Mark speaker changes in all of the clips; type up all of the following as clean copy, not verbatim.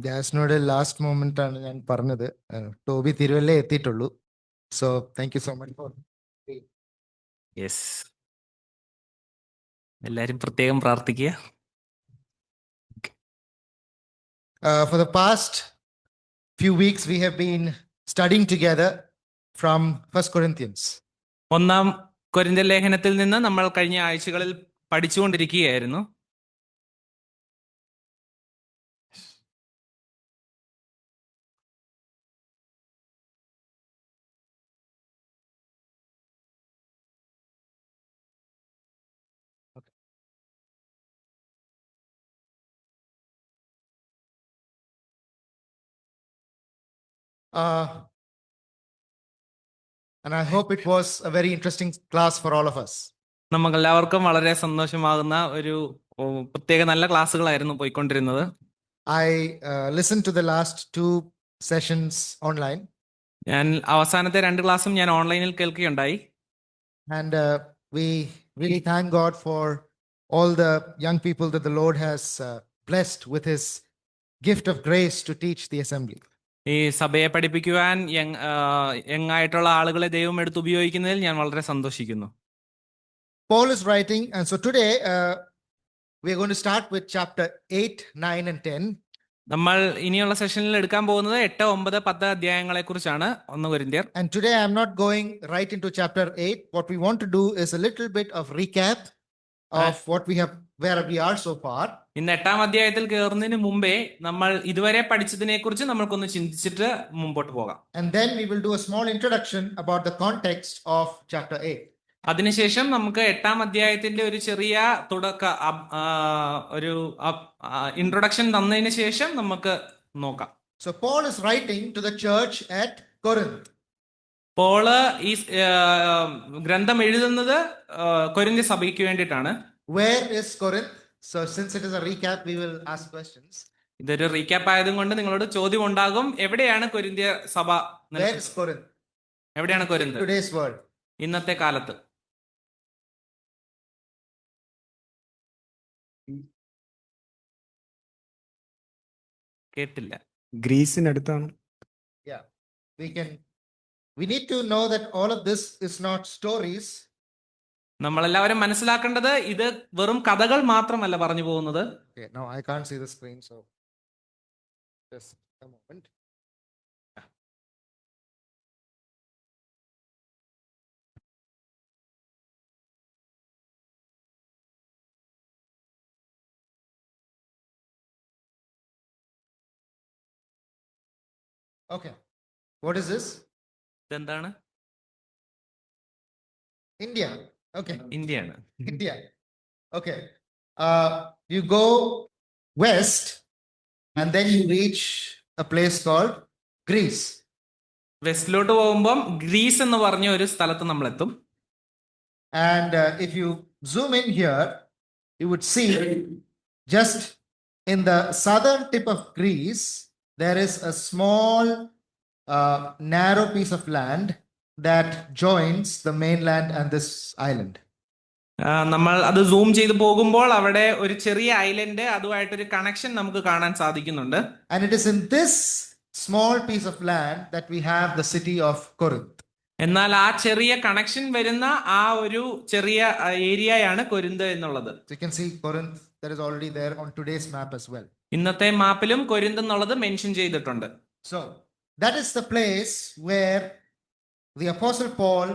Speaker 1: ജാസ്നോട് last moment ആണ് ഞാൻ പറഞ്ഞത്. ടോബി തിരുവല്ലേ എത്തിയിട്ടുള്ളൂ. So thank you so much for
Speaker 2: yes, എല്ലാരും പ്രത്യേകം പ്രാർത്ഥിക്കുക.
Speaker 1: for the past few weeks we have been studying together from First Corinthians.
Speaker 2: ഒന്നാം കൊരിന്ത്യർ ലേഖനത്തിൽ നിന്ന് നമ്മൾ കഴിഞ്ഞ ആഴ്ചകളിൽ പഠിച്ചുകൊണ്ടിരിക്കുകയായിരുന്നു.
Speaker 1: And I hope it was a very interesting class for all of us.
Speaker 2: നമുക്കെല്ലാവർക്കും വളരെ സന്തോഷമാകുന്ന ഒരു പ്രത്യേക നല്ല ക്ലാസ്സുകളായിരുന്നു പോയിക്കൊണ്ടിരുന്നത്.
Speaker 1: I listened to the last two sessions online.
Speaker 2: ഞാൻ അവസാനത്തെ 2 ക്ലാസ്സും ഞാൻ ഓൺലൈനിൽ കേൾക്കുകയുണ്ടായി.
Speaker 1: And we really thank God for all the young people that the Lord has blessed with his gift of grace to teach the assembly.
Speaker 2: ഈ സഭയെ പഠിപ്പിക്കുവാൻ യങ്ങായിട്ടുള്ള ആളുകളെ ദൈവം എടുത്ത് ഉപയോഗിക്കുന്നതിൽ ഞാൻ വളരെ സന്തോഷിക്കുന്നു.
Speaker 1: Paul is writing, and so today we are going to start with chapter 8, 9 and 10.
Speaker 2: നമ്മൾ ഇനിയുള്ള സെഷനിൽ എടുക്കാൻ പോകുന്നത് 8, 9, 10 അധ്യായങ്ങളെ കുറിച്ചാണ്. 1 കൊരിന്ത്യർ.
Speaker 1: And today I am not going right into chapter 8. What we want to do is a little bit of recap of what we have, where we are so far.
Speaker 2: ഇന്ന് 8ാം അധ്യായത്തിൽ കയറുന്നതിന് മുമ്പേ നമ്മൾ ഇതുവരെ പഠിച്ചതിനെ കുറിച്ച് നമ്മൾക്കൊന്ന് ചിന്തിച്ചിട്ട് മുമ്പോട്ട് പോകാം.
Speaker 1: And then we will do a small introduction about the context of chapter 8.
Speaker 2: അതിനുശേഷം നമുക്ക് 8ാം അധ്യായത്തിന്റെ ഒരു ചെറിയ ഒരു ഇൻട്രൊഡക്ഷൻ തന്നതിന് ശേഷം നമുക്ക് നോക്കാം.
Speaker 1: So Paul is writing to the church at Corinth.
Speaker 2: Paul ഈ ഗ്രന്ഥം എഴുതുന്നത് കൊരിന്ത്യ സഭയ്ക്ക് വേണ്ടിയിട്ടാണ്.
Speaker 1: Where is Corinth? So since it is a recap, we will ask questions.
Speaker 2: ഇതൊരു റീക്യാപ്പ് ആയതുകൊണ്ട് നിങ്ങളോട് ചോദ്യം ഉണ്ടാകും. എവിടെയാണ് കൊരിന്ത്യ സഭ?
Speaker 1: Where is Corinth?
Speaker 2: എവിടെയാണ് കൊരിന്ത്
Speaker 1: Today's world.
Speaker 2: ഇന്നത്തെ കാലത്ത്? കേട്ടില്ല.
Speaker 3: ഗ്രീസിനടുത്താണ്.
Speaker 1: Yeah, we need to know that all of this is not stories.
Speaker 2: നമ്മളെല്ലാവരും മനസ്സിലാക്കേണ്ടത് ഇത് വെറും കഥകൾ മാത്രമല്ല പറഞ്ഞു പോകുന്നത്.
Speaker 1: Okay, now I can't see the screen, so just a moment. Okay, what is this?
Speaker 2: ഇതെന്താണ്?
Speaker 1: India. Okay,
Speaker 2: ഇന്ത്യയാണ്.
Speaker 1: India. Okay, you go west and then you reach a place called Greece.
Speaker 2: വെസ്റ്റിലോട്ട് പോകുമ്പം ഗ്രീസ് എന്ന് പറഞ്ഞ ഒരു സ്ഥലത്ത് നമ്മൾ എത്തും.
Speaker 1: And if you zoom in here, you would see just in the southern tip of Greece, there is a small narrow piece of land that joins the mainland and this island.
Speaker 2: നമ്മൾ അത് zoom ചെയ്ത് പോകുമ്പോൾ അവിടെ ഒരു ചെറിയ island, അതുമായിട്ടൊരു connection നമുക്ക് കാണാൻ സാധിക്കുന്നുണ്ട്.
Speaker 1: And it is in this small piece of land that we have the city of Corinth.
Speaker 2: എന്നാൽ ആ ചെറിയ കണക്ഷൻ വരുന്ന ആ ഒരു ചെറിയ ഏരിയയാണ് കൊരിന്ത് എന്നുള്ളത്.
Speaker 1: So you can see Corinth, that is already there on today's map as well.
Speaker 2: ഇന്നത്തെ മാപ്പിലും കൊരിന്ത് എന്നുള്ളത് മെൻഷൻ ചെയ്തിട്ടുണ്ട്.
Speaker 1: So that is the place where the Apostle Paul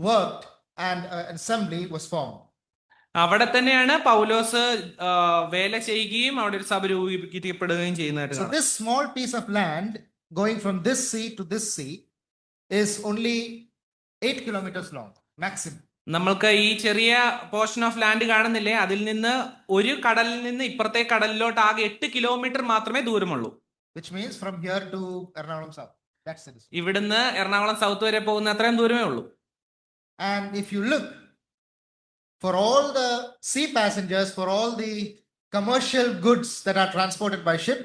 Speaker 1: worked and an assembly was formed.
Speaker 2: അവിടെ തന്നെയാണ് പൗലോസ് വേല ചെയ്യുകയും അവിടെ ഒരു സഭ രൂപീകരിക്കപ്പെടുകയും ചെയ്യുന്നതായിട്ട്.
Speaker 1: So this small piece of land going from this sea to this sea is only 8 kilometers long maximum.
Speaker 2: നമ്മൾക്ക് ഈ ചെറിയ പോർഷൻ ഓഫ് ലാൻഡ് കാണുന്നില്ലേ, അതിൽ നിന്ന് ഒരു കടലിൽ നിന്ന് ഇപ്പുറത്തെ കടലിലോട്ട് ആകെ 8 കിലോമീറ്റർ മാത്രമേ ദൂരമുള്ളൂ.
Speaker 1: Which means from here to Ernakulam South. That's it.
Speaker 2: ഇവിടുന്ന് എറണാകുളം സൗത്ത് വരെ പോകുന്ന അത്രയും ദൂരമേ ഉള്ളൂ.
Speaker 1: And if you look, for all the sea passengers, for all the commercial goods that are transported by ship,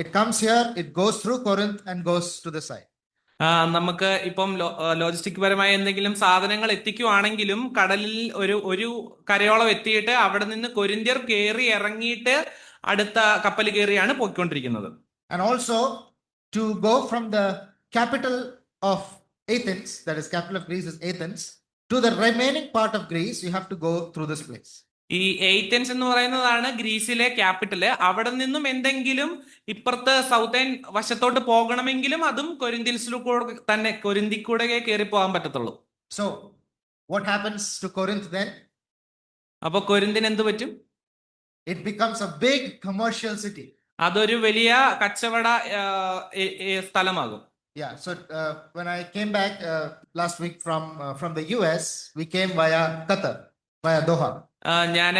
Speaker 1: it comes here, it goes through Corinth and goes to the side.
Speaker 2: നമുക്ക് ഇപ്പം logistic പരമായ എന്തെങ്കിലും സാധനങ്ങൾ എത്തിക്കുവാണെങ്കിലും കടലിൽ ഒരു കരയോളം എത്തിയിട്ട് അവിടെ നിന്ന് കൊരിന്ത്യർ കയറി ഇറങ്ങിയിട്ട് അടുത്ത കപ്പൽ കയറിയാണ് പോയിക്കൊണ്ടിരിക്കുന്നത്.
Speaker 1: And also to go from the capital of Athens, that is capital of Greece is Athens, to the remaining part of Greece, you have to go through this place.
Speaker 2: ഈ എയ്തൻസ് എന്ന് പറയുന്നതാണ് ഗ്രീസിലെ ക്യാപിറ്റല്. അവിടെ നിന്നും എന്തെങ്കിലും ഇപ്പുറത്ത് സൗത്തേൺ വശത്തോട്ട് പോകണമെങ്കിലും അതും കൊരിന്ത്യൻസിലൂടെ തന്നെ കൊരിന്തിക്കൂടെ കയറി പോകാൻ പറ്റത്തുള്ളൂ.
Speaker 1: So what happens to Corinth then?
Speaker 2: അപ്പൊ കൊരിന്തിന് എന്ത് പറ്റും?
Speaker 1: It becomes a big commercial city.
Speaker 2: അതൊരു വലിയ കച്ചവട സ്ഥലമാകും.
Speaker 1: Yeah, so when I came back last week from the US, we came via Qatar, via Doha.
Speaker 2: ഞാൻ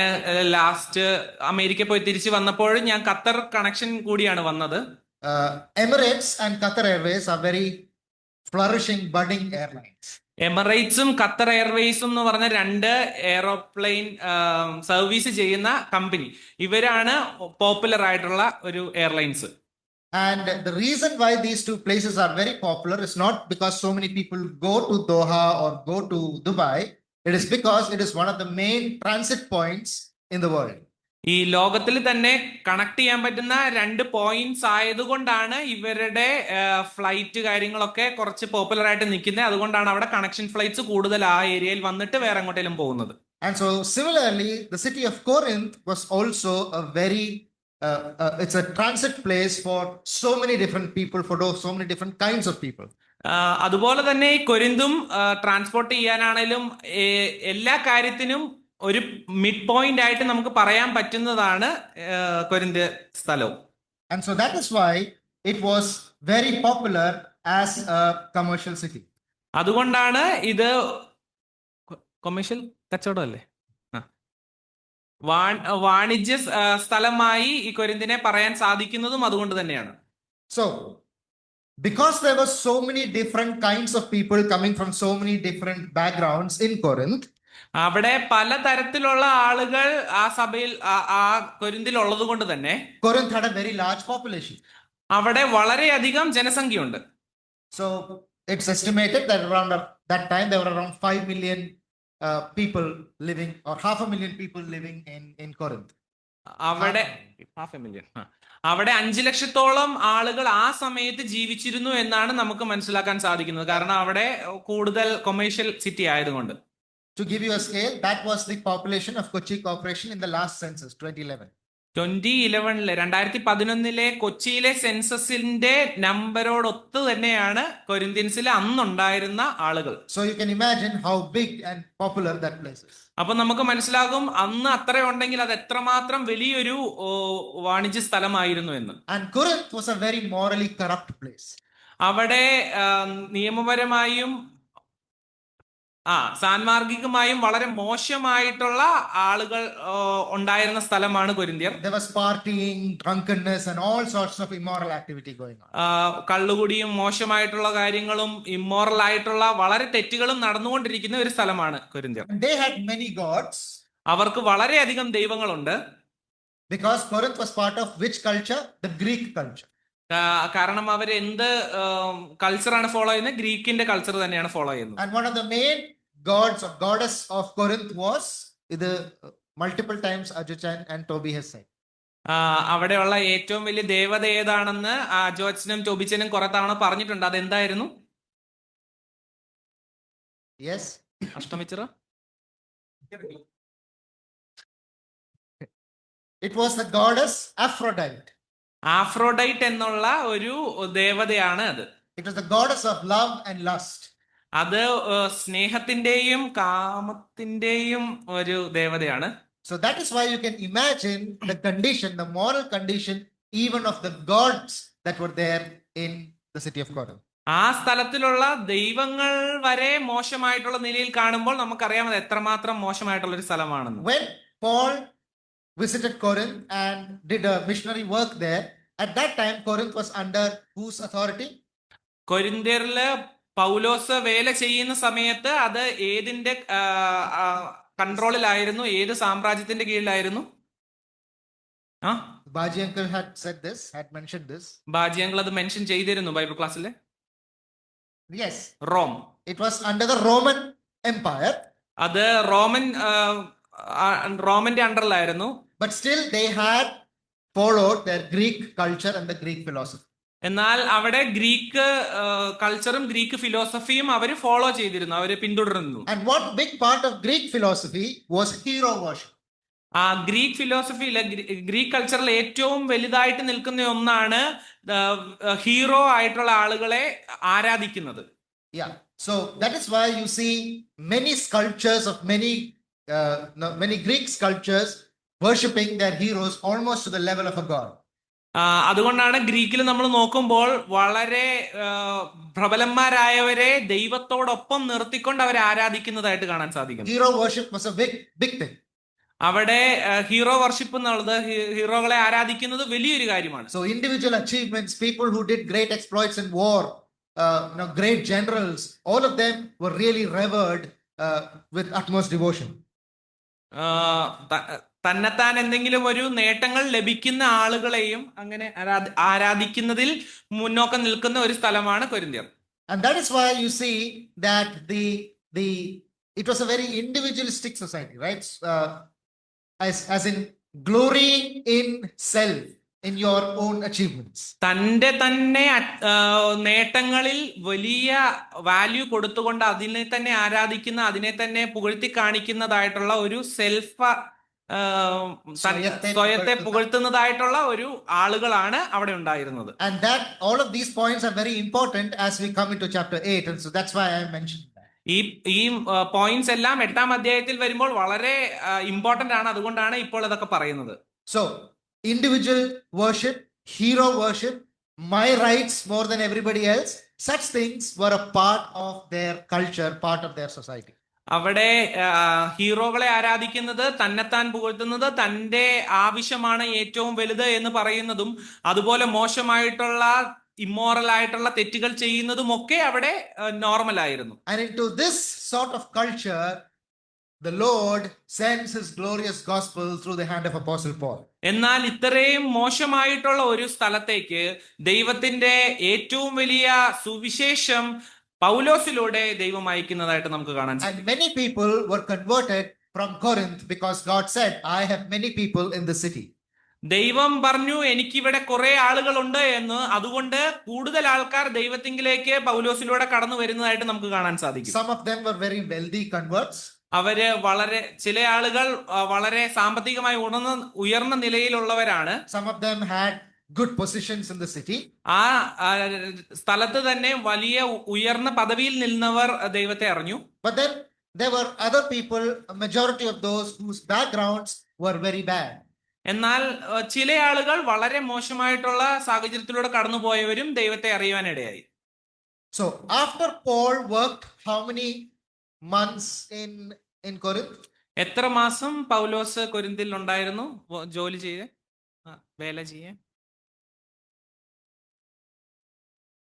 Speaker 2: ലാസ്റ്റ് അമേരിക്ക പോയി തിരിച്ചു വന്നപ്പോൾ ഞാൻ ഖത്തർ കണക്ഷൻ കൂടിയാണ് വന്നത്.
Speaker 1: Emirates and Qatar Airways are very flourishing, budding airlines.
Speaker 2: എമിറേറ്റ്സും ഖത്തർ എയർവേസും എന്ന് പറഞ്ഞ രണ്ട് എയറോപ്ലെയിൻ സർവീസ് ചെയ്യുന്ന കമ്പനി, ഇവരാണ് പോപ്പുലർ ആയിട്ടുള്ള ഒരു airlines.
Speaker 1: And the reason why these two places are very popular is not because so many people go to Doha or go to Dubai. It is because it is one of the main transit points in the world.
Speaker 2: ഈ ലോകത്തിൽ തന്നെ connect ചെയ്യാൻ പറ്റുന്ന രണ്ട് points ആയതുകൊണ്ടാണ് ഇവരുടെ flight കാര്യങ്ങളൊക്കെ കുറച്ച് പോപ്പുലർ ആയിട്ട് നിൽക്കുന്നത്. അതുകൊണ്ടാണ് അവിടെ കണക്ഷൻ ഫ്ലൈറ്റ്സ് കൂടുതൽ ആ ഏരിയയിൽ വന്നിട്ട് വേറെ എങ്ങോട്ടേലും പോകുന്നത്.
Speaker 1: And so similarly, the city of Corinth was also a very it's a transit place for so many different people, for so many different kinds of people.
Speaker 2: അതുപോലെ തന്നെ ഈ കൊരിന്തും ട്രാൻസ്പോർട്ട് ചെയ്യാനാണേലും എല്ലാ കാര്യത്തിനും ഒരു മിഡ് പോയിന്റ് ആയിട്ട് നമുക്ക് പറയാൻ പറ്റുന്നതാണ് കൊരിന്ത് സ്ഥലവും.
Speaker 1: And so that is why it was very popular as a commercial city.
Speaker 2: അതുകൊണ്ടാണ് ഇത് കൊമേഴ്ഷ്യൽ കച്ചവടമല്ലേ, വാണിജ്യ സ്ഥലമായി ഈ കൊരിന്തിനെ പറയാൻ സാധിക്കുന്നതും അതുകൊണ്ട് തന്നെയാണ്.
Speaker 1: So because there were so many different kinds of people coming from so many different backgrounds in Corinth,
Speaker 2: അവിടെ പല തരത്തിലുള്ള ആളുകൾ ആ സഭയിൽ ആ കൊരിന്തിൽ ഉള്ളത് കൊണ്ട് തന്നെ
Speaker 1: Corinth had a very large population.
Speaker 2: അവിടെ വളരെയധികം ജനസംഖ്യയുണ്ട്.
Speaker 1: So it's estimated that around that time there were around 5 million people living, or 500,000 people living in Corinth.
Speaker 2: അവിടെ 500,000 അവിടെ 5 ലക്ഷത്തോളം ആളുകൾ ആ സമയത്ത് ജീവിച്ചിരുന്നു എന്നാണ് നമുക്ക് മനസ്സിലാക്കാൻ സാധിക്കുന്നത്. കാരണം അവിടെ കൂടുതൽ കൊമേഴ്ഷ്യൽ സിറ്റി ആയതുകൊണ്ട്.
Speaker 1: To give you a scale, that was the population of Kochi Corporation in the last census, 2011.
Speaker 2: 2011 കൊച്ചിയിലെ സെൻസസിന്റെ നമ്പരോടൊത്ത് തന്നെയാണ് കൊരിന്ത്യൻസിലെ അന്നുണ്ടായിരുന്ന ആളുകൾ.
Speaker 1: So you can imagine how big and popular that place is.
Speaker 2: അപ്പൊ നമുക്ക് മനസ്സിലാകും അന്ന് അത്ര ഉണ്ടെങ്കിൽ അത് എത്രമാത്രം വലിയൊരു വാണിജ്യ സ്ഥലമായിരുന്നു എന്ന്.
Speaker 1: And Corinth was a very morally corrupt place.
Speaker 2: അവിടെ നിയമപരമായും സാൻമാർഗികമായും വളരെ മോശമായിട്ടുള്ള ആളുകൾ ഉണ്ടായിരുന്ന സ്ഥലമാണ് കൊരിന്ത്യർ.
Speaker 1: There was partying, drunkenness and all sorts of immoral activity going on.
Speaker 2: കള്ളുകുടിയും മോശമായിട്ടുള്ള കാര്യങ്ങളും ഇമ്മോറൽ ആയിട്ടുള്ള വളരെ തെറ്റുകളും നടന്നുകൊണ്ടിരിക്കുന്ന ഒരു സ്ഥലമാണ് കൊരിന്ത്യർ.
Speaker 1: They had many gods.
Speaker 2: അവർക്ക് വളരെയധികം ദൈവങ്ങളുണ്ട്.
Speaker 1: Because Corinth was part of which culture? The Greek culture.
Speaker 2: കാരണം അവർ എന്ത് കൾച്ചറാണ് ഫോളോ ചെയ്യുന്നത്? ഗ്രീക്കിന്റെ കൾച്ചർ തന്നെയാണ് ഫോളോ ചെയ്യുന്നത്.
Speaker 1: And one of the main gods or goddess of Corinth was the multiple times Ajuchan and Toby has said.
Speaker 2: അവിടെയുള്ള ഏറ്റവും വലിയ ദേവത ഏതാണെന്ന് അജോച്ചനും ടോബിച്ചനും കുറെ തവണ പറഞ്ഞിട്ടുണ്ട്. അതെന്തായിരുന്നു?
Speaker 1: Yes.
Speaker 2: Ashtamichira.
Speaker 1: It was the goddess Aphrodite.
Speaker 2: ആഫ്രോഡൈറ്റ് എന്നുള്ള ഒരു ദേവതയാണ് അത്.
Speaker 1: It was the goddess of love and lust.
Speaker 2: അത് സ്നേഹത്തിന്റെയും കാമത്തിന്റെയും ഒരു ദേവതയാണ്.
Speaker 1: So that is why you can imagine the condition, the moral condition even of the gods that were there in the city of Corinth.
Speaker 2: ആ സ്ഥലത്തിലുള്ള ദൈവങ്ങൾ വരെ മോശമായിട്ടുള്ള നിലയിൽ കാണുമ്പോൾ നമുക്കറിയാം അത് എത്രമാത്രം മോശമായിട്ടുള്ള ഒരു സ്ഥലമാണെന്ന്.
Speaker 1: When Paul visited Corinth and did a missionary work there, at that time Corinth was under whose authority?
Speaker 2: കൊരിന്ത്യരില് പൗലോസ് വേല ചെയ്യുന്ന സമയത്ത് അത് ഏതിന്റെ കൺട്രോളിലായിരുന്നു? ഏത് സാമ്രാജ്യത്തിന്റെ കീഴിലായിരുന്നു?
Speaker 1: Baji uncle had said this, had mentioned this.
Speaker 2: Baji uncle അത് മെൻഷൻ ചെയ്തിരുന്നു ബൈബിൾ ക്ലാസ്സിൽ.
Speaker 1: Yes.
Speaker 2: Rome.
Speaker 1: It was under the Roman Empire.
Speaker 2: അത് റോമന്റെ അണ്ടറിലായിരുന്നു.
Speaker 1: But still they had followed their Greek culture and the Greek philosophy.
Speaker 2: എന്നാൽ അവിടെ Greek കൾച്ചറും Greek ഫിലോസഫിയും അവർ follow ചെയ്തിരുന്നു, അവര് പിന്തുടർന്നു.
Speaker 1: And one big part of Greek philosophy was hero worship.
Speaker 2: ആ Greek ഫിലോസഫിയിലെ Greek കൾച്ചറിൽ ഏറ്റവും വലുതായിട്ട് നിൽക്കുന്ന ഒന്നാണ് ഹീറോ ആയിട്ടുള്ള ആളുകളെ ആരാധിക്കുന്നത്.
Speaker 1: Yeah, so that is why you see many sculptures of many Greek sculptures worshipping their heroes almost to the level of a god.
Speaker 2: അതുകൊണ്ടാണ് ഗ്രീക്കിൽ നമ്മൾ നോക്കുമ്പോൾ വളരെ പ്രബലന്മാരായവരെ ദൈവത്തോടൊപ്പം നിർത്തിക്കൊണ്ട് അവരെ ആരാധിക്കുന്നതായിട്ട് കാണാൻ സാധിക്കും.
Speaker 1: Hero worship was a big thing.
Speaker 2: അവിടെ ഹീറോ വർഷിപ്പ് എന്നുള്ളത് ഹീറോകളെ ആരാധിക്കുന്നത് വലിയൊരു കാര്യമാണ്.
Speaker 1: So individual achievements, people who did great exploits in war, great generals, all of them were really revered with utmost devotion.
Speaker 2: തന്നെത്താൻ എന്തെങ്കിലും ഒരു നേട്ടങ്ങൾ ലഭിക്കുന്ന ആളുകളെയും അങ്ങനെ ആരാധിക്കുന്നതിൽ മുന്നോക്കം നിൽക്കുന്ന ഒരു സ്ഥലമാണ് കൊരിന്ത്യർ.
Speaker 1: And that is why you see that it was a very individualistic society, right? As in glorying in self, in your own achievements.
Speaker 2: തന്റെ തന്നെ നേട്ടങ്ങളിൽ വലിയ വാല്യൂ കൊടുത്തുകൊണ്ട് അതിനെ തന്നെ ആരാധിക്കുന്ന, അതിനെ തന്നെ പുകഴ്ത്തി കാണിക്കുന്നതായിട്ടുള്ള ഒരു സ്വയത്തെ പുകഴ്ത്തുന്നതായിട്ടുള്ള ഒരു ആളുകളാണ് അവിടെ ഉണ്ടായിരുന്നത്.
Speaker 1: And that all of these points are very important as we come into chapter 8, and so that's why I mentioned that.
Speaker 2: ഈ പോയിന്റ്സ് എല്ലാം 8-ാം അധ്യായത്തിൽ വരുമ്പോൾ വളരെ ഇമ്പോർട്ടന്റ് ആണ്, അതുകൊണ്ടാണ് ഇപ്പോൾ ഇതൊക്കെ പറയുന്നത്.
Speaker 1: So individual worship, hero worship, my rights more than everybody else, such things were a part of their culture, part of their society.
Speaker 2: അവിടെ ഹീറോകളെ ആരാധിക്കുന്നത്, തന്നെത്താൻ പുകഴ്ത്തുന്നത്, തന്റെ ആവശ്യമാണ് ഏറ്റവും വലുത് എന്ന് പറയുന്നതും, അതുപോലെ മോശമായിട്ടുള്ള ഇമ്മോറൽ ആയിട്ടുള്ള തെറ്റുകൾ ചെയ്യുന്നതും ഒക്കെ അവിടെ നോർമൽ ആയിരുന്നു.
Speaker 1: And into this sort of culture the Lord sends his glorious gospel through the hand of Apostle Paul.
Speaker 2: എന്നാൽ ഇത്രയും മോശമായിട്ടുള്ള ഒരു സ്ഥലത്തേക്ക് ദൈവത്തിന്റെ ഏറ്റവും വലിയ സുവിശേഷം പൗലോസിലൂടെ ദൈവം അയക്കുന്നതായിട്ട് നമുക്ക് കാണാൻ സാധിക്കും.
Speaker 1: And many people were converted from Corinth because God said, I have many people in the city.
Speaker 2: ദൈവം പറഞ്ഞു എനിക്കിവിടെ കുറെ ആളുകളുണ്ട് എന്ന്, അതുകൊണ്ട് കൂടുതൽ ആൾക്കാർ ദൈവത്തിങ്കിലേക്ക് പൗലോസിലൂടെ കടന്നു വരുന്നതായിട്ട് നമുക്ക് കാണാൻ സാധിക്കും.
Speaker 1: Some of them were very wealthy converts.
Speaker 2: അവര് ചില ആളുകൾ വളരെ സാമ്പത്തികമായി ഉയർന്ന നിലയിലുള്ളവരാണ്.
Speaker 1: Some of them had good positions in the city.
Speaker 2: ആ സ്ഥലത്ത് തന്നെ വലിയ ഉയർന്ന പദവിയിൽ നിന്നവർ ദൈവത്തെ അറിഞ്ഞു.
Speaker 1: But then there were other people, a majority of those whose backgrounds were very bad.
Speaker 2: എന്നാൽ ചില ആളുകൾ വളരെ മോശമായിട്ടുള്ള സാഹചര്യത്തിലൂടെ കടന്നുപോയവരും ദൈവത്തെ അറിയുവാനിടയായി.
Speaker 1: So after Paul worked how many months in Corinth?
Speaker 2: എത്ര മാസം പൗലോസ് കൊരിന്തിൽ ഉണ്ടായിരുന്നു ജോലി ചെയ്ത് വേല ചെയ്യാൻ?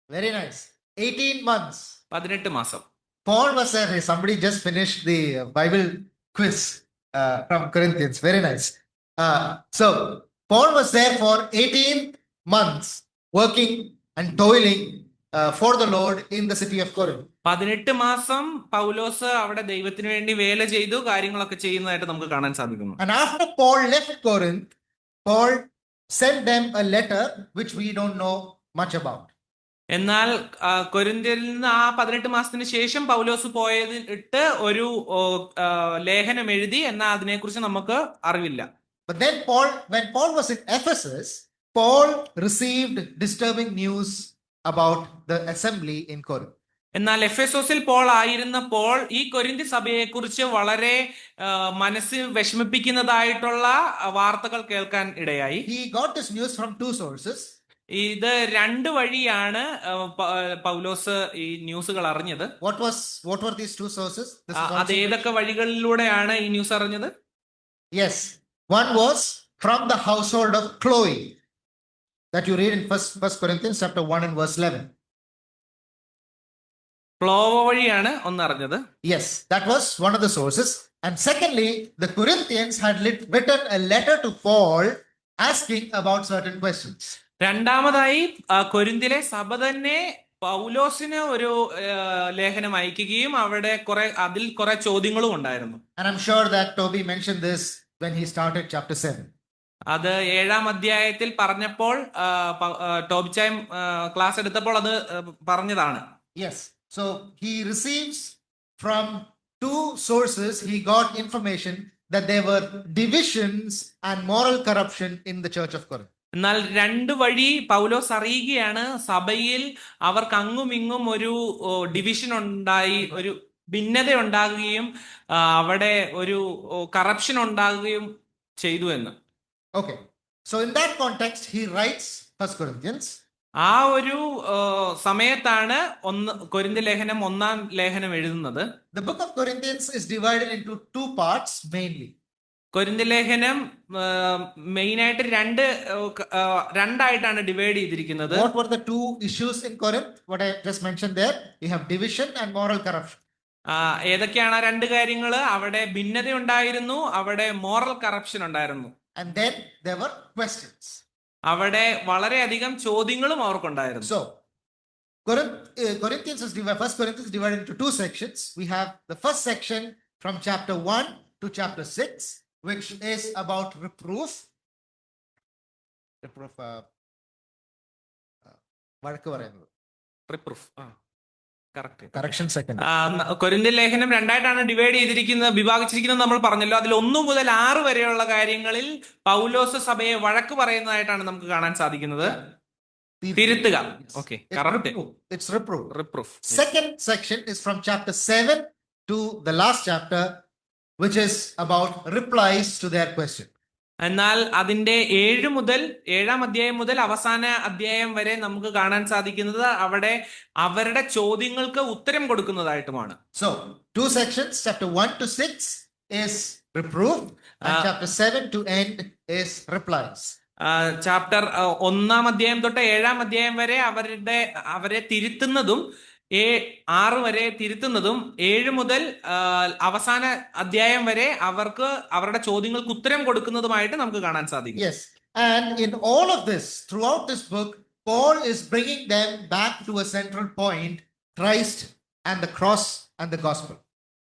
Speaker 1: Very nice. 18 months.
Speaker 2: 18 മാസം.
Speaker 1: Paul was there. Somebody just finished the Bible quiz from Corinthians. Very nice. So Paul was there for 18 months working and toiling for the Lord in the city of Corinth.
Speaker 2: 18 മാസം പൗലോസ് അവിടെ ദൈവത്തിന് വേണ്ടി വേല ചെയ്തു, കാര്യങ്ങളൊക്കെ ചെയ്യുന്നതായിട്ട് നമുക്ക് കാണാൻ സാധിക്കുന്നു.
Speaker 1: And after Paul left Corinth, Paul sent them a letter which we don't know much about.
Speaker 2: എന്നാൽ കൊരിന്ത്യയിൽ നിന്ന് ആ 18 മാസത്തിന് ശേഷം പൗലോസ് പോയിട്ട് ഒരു ലേഖനം എഴുതി, എന്നാൽ അതിനെക്കുറിച്ച് നമുക്ക് അറിവില്ല.
Speaker 1: But then when Paul was in Ephesus, Paul received disturbing news about the assembly in Corinth.
Speaker 2: എന്നാൽ എഫെസോസിൽ പോൾ ആയിരുന്നപ്പോൾ ഈ കൊരിന്തി സഭയെക്കുറിച്ച് വളരെ മനസ്സിൽ വിഷമിപ്പിക്കുന്നതായിട്ടുള്ള വാർത്തകൾ കേൾക്കാൻ ഇടയായി.
Speaker 1: He got this news from two sources.
Speaker 2: ഇത് 2 വഴിയാണ് പൗലോസ് ഈ ന്യൂസുകൾ അറിഞ്ഞത്.
Speaker 1: What were these two sources?
Speaker 2: അത് ഏതൊക്കെ വഴികളിലൂടെയാണ് ഈ ന്യൂസ് അറിഞ്ഞത്?
Speaker 1: Yes, one was from the household of Chloe that you read in First Corinthians chapter 1 and verse 11.
Speaker 2: Chloe വഴിയാണ് ഒന്ന് അറിഞ്ഞത്.
Speaker 1: Yes, that was one of the sources. And secondly, the Corinthians had written a letter to Paul asking about certain questions.
Speaker 2: രണ്ടാമതായി കൊരിന്തിലെ സഭ തന്നെ പൗലോസിന് ഒരു ലേഖനം അയക്കുകയും അതിൽ കുറെ ചോദ്യങ്ങളും ഉണ്ടായിരുന്നു.
Speaker 1: And I'm sure that Toby mentioned this when he started chapter 7.
Speaker 2: അത് 7-ാം അധ്യായത്തിൽ പറഞ്ഞപ്പോൾ ടോബിച്ചായം ക്ലാസ് എടുത്തപ്പോൾ അത് പറഞ്ഞതാണ്.
Speaker 1: Yes. So he receives from two sources, he got information that there were divisions and moral corruption in the church of Corinth.
Speaker 2: എന്നാൽ രണ്ട് വഴി പൗലോസ് അറിയുകയാണ്, സഭയിൽ അവർക്ക് അങ്ങും ഇങ്ങും ഒരു ഡിവിഷൻ ഉണ്ടായി, ഒരു ഭിന്നത ഉണ്ടാകുകയും അവിടെ ഒരു കറപ്ഷൻ ഉണ്ടാകുകയും ചെയ്തു എന്ന്.
Speaker 1: Okay. So in that context he writes 1 Corinthians.
Speaker 2: ആ ഒരു സമയത്താണ് കൊരിന്ത്യർ ലേഖനം 1-ാം ലേഖനം എഴുതുന്നത്.
Speaker 1: The book of Corinthians is divided into two parts mainly.
Speaker 2: കൊരിന്ത്യർ ലേഖനം മെയിനായിട്ട് രണ്ടായിട്ടാണ് ഡിവൈഡ് ചെയ്തിരിക്കുന്നത്.
Speaker 1: What were the two issues in Corinth? What I just mentioned there. We have division and moral corruption.
Speaker 2: ഏതൊക്കെയാണ് ആ രണ്ട് കാര്യങ്ങൾ? അവിടെ ഭിന്നത ഉണ്ടായിരുന്നു, അവിടെ മോറൽ കറപ്ഷൻ ഉണ്ടായിരുന്നു.
Speaker 1: And then there were questions.
Speaker 2: അവിടെ വളരെയധികം ചോദ്യങ്ങളും അവർക്കുണ്ടായിരുന്നു.
Speaker 1: So Corinthians is divided, 1 Corinthians is divided into two sections. We have the first section from chapter 1 to chapter 6, which is about reproof. Correction second.
Speaker 2: കൊരിന്ത്യർ ലേഖനം രണ്ടായിട്ടാണ് divide ചെയ്തിരിക്കുന്നത്, വിഭാഗിച്ചിരിക്കുന്നത് നമ്മൾ പറഞ്ഞല്ലോ. അതിൽ 1 മുതൽ 6 വരെയുള്ള കാര്യങ്ങളിൽ പൗലോസ് സഭയെ വഴക്ക് പറയുന്നതായിട്ടാണ് നമുക്ക് കാണാൻ സാധിക്കുന്നത്. തിരുത്തുക. Okay, correct.
Speaker 1: It's reproof.
Speaker 2: Second
Speaker 1: section is from chapter 7 to the last chapter, which is about replies to their question.
Speaker 2: എന്നാൽ അതിന്റെ 7-ാം അധ്യായം മുതൽ അവസാന അധ്യായം വരെ നമുക്ക് കാണാൻ സാധിക്കുന്നത് അവിടെ അവരുടെ ചോദ്യങ്ങൾക്ക് ഉത്തരം കൊടുക്കുന്നതായിട്ടുമാണ്.
Speaker 1: So two sections, chapter 1 to 6 is reproof, and chapter 7 to end is replies.
Speaker 2: Chapter 1-ാം അധ്യായം തൊട്ട് 7-ാം അധ്യായം വരെ അവരെ തിരുത്തുന്നതും 6 വരെ തിരുത്തുന്നതും 7 മുതൽ അവസാന അധ്യായം വരെ അവർക്ക് അവരുടെ ചോദ്യങ്ങൾക്ക് ഉത്തരം കൊടുക്കുന്നതുമായിട്ട് നമുക്ക് കാണാൻ സാധിക്കും.
Speaker 1: Yes, and in all of this, throughout this book, Paul is bringing them back to a central point, Christ and the cross and the gospel.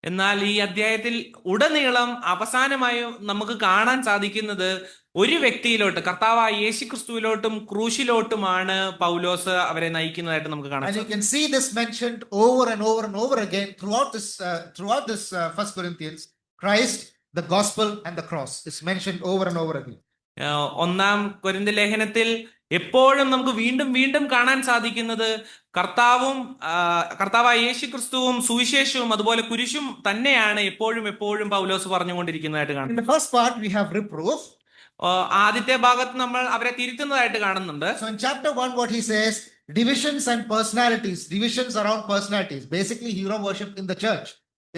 Speaker 2: എന്നാൽ ഈ അധ്യായത്തിൽ ഉടനീളം അവസാനമായി നമുക്ക് കാണാൻ സാധിക്കുന്നത് ഒരു വ്യക്തിയിലോട്ട്, കർത്താവായ യേശുക്രിസ്തുവിലോട്ടും ക്രൂശിലോട്ടുമാണ് പൗലോസ് അവരെ നയിക്കുന്നതായിട്ട് നമുക്ക് കാണാം.
Speaker 1: And you can see this mentioned over and over and over again throughout this 1 Corinthians. Christ, the gospel and the cross is mentioned over and over again.
Speaker 2: 1-ാം കൊരിന്ത്യർ ലേഖനത്തിൽ എപ്പോഴും നമുക്ക് വീണ്ടും വീണ്ടും കാണാൻ സാധിക്കുന്നത് കർത്താവായ യേശുക്രിസ്തുവും സുവിശേഷവും അതുപോലെ കുരിശും തന്നെയാണ് എപ്പോഴും പൗലോസ് പറഞ്ഞുകൊണ്ടിരിക്കുന്നതായിട്ട് കാണും.
Speaker 1: In the first part we have reproof.
Speaker 2: ആദ്യത്തെ ഭാഗത്ത് നമ്മൾ അവരെ തിരുത്തുന്നതായിട്ട് കാണുന്നുണ്ട്.
Speaker 1: So in chapter 1 what he says, divisions and personalities, divisions around personalities, basically hero worship in the church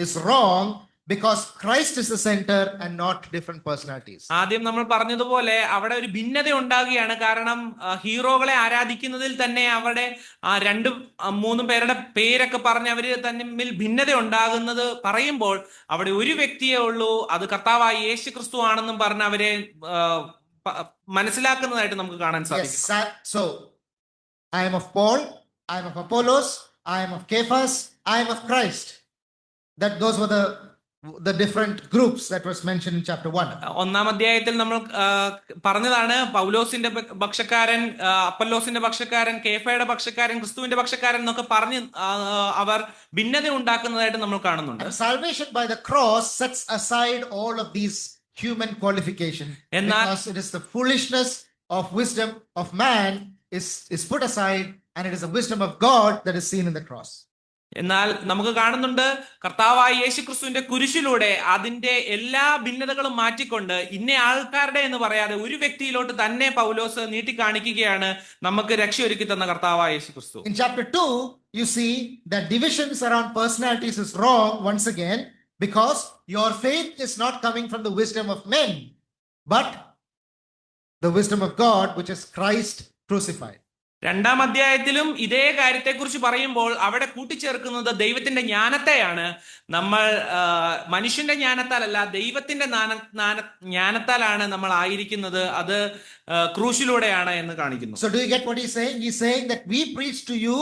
Speaker 1: is wrong because Christ is the center and not different personalities.
Speaker 2: ആദ്യം നമ്മൾ പറഞ്ഞതുപോലെ അവിടെ ഒരു ഭിന്നത ഉണ്ടാകുകയാണ്. കാരണം ഹീറോകളെ ആരാധിക്കുന്നതിൽ തന്നെ അവിടെ 2-3 പേരുടെ പേരൊക്കെ പറഞ്ഞ് അവര് തമ്മിൽ ഭിന്നത ഉണ്ടാകുന്നത് പറയുമ്പോൾ അവിടെ ഒരു വ്യക്തിയേ ഉള്ളൂ, അത് കർത്താവായ യേശുക്രിസ്തു ആണെന്നും പറഞ്ഞ് അവരെ മനസ്സിലാക്കുന്നതായിട്ട് നമുക്ക് കാണാൻ സാധിക്കും.
Speaker 1: So I am of Paul, I am of Apollos, I am of Cephas, I am of Christ. Those were the different groups that was mentioned in chapter 1.
Speaker 2: 1-ാം അധ്യായത്തിൽ നമ്മൾ പറഞ്ഞതാണ് പൗലോസിന്റെ പക്ഷക്കാരൻ, അപ്പല്ലോസിന്റെ പക്ഷക്കാരൻ, കേഫയുടെ പക്ഷക്കാരൻ, ക്രിസ്തുവിന്റെ പക്ഷക്കാരൻ എന്നൊക്കെ പറഞ്ഞ് അവർ ഭിന്നത ഉണ്ടാക്കുന്നതായിട്ട് നമ്മൾ കാണുന്നുണ്ട്.
Speaker 1: Salvation by the cross sets aside all of these human qualifications, because it is the foolishness of wisdom of man is put aside, and it is the wisdom of God that is seen in the cross.
Speaker 2: എന്നാൽ നമുക്ക് കാണുന്നുണ്ട് കർത്താവായ യേശുക്രിസ്തുവിന്റെ കുരിശിലൂടെ അതിന്റെ എല്ലാ ഭിന്നതകളും മാറ്റിക്കൊണ്ട് ഇന്ന ആൾക്കാരുടെ എന്ന് പറയാതെ ഒരു വ്യക്തിയിലോട്ട് തന്നെ പൗലോസ് നീട്ടി കാണിക്കുകയാണ് നമുക്ക് രക്ഷയൊരുക്കി തന്ന കർത്താവായ യേശുക്രിസ്തു.
Speaker 1: In chapter 2 you see that divisions around personalities is wrong once again, because your faith is not coming from the wisdom of men but the wisdom of God, which is Christ crucified.
Speaker 2: 2-ാം അധ്യായത്തിലും ഇതേ കാര്യത്തെക്കുറിച്ച് പറയുമ്പോൾ അവിടെ കൂട്ടിച്ചേർക്കുന്നത് ദൈവത്തിന്റെ ജ്ഞാനത്തെയാണ്. നമ്മൾ മനുഷ്യന്റെ ജ്ഞാനത്താലല്ല, ദൈവത്തിന്റെ ജ്ഞാനത്താലാണ് നമ്മൾ ആയിരിക്കുന്നത്, അത് ക്രൂശിലൂടെയാണ് എന്ന് കാണിക്കുന്നു.
Speaker 1: So do you get what he's saying? He's saying that we preach to you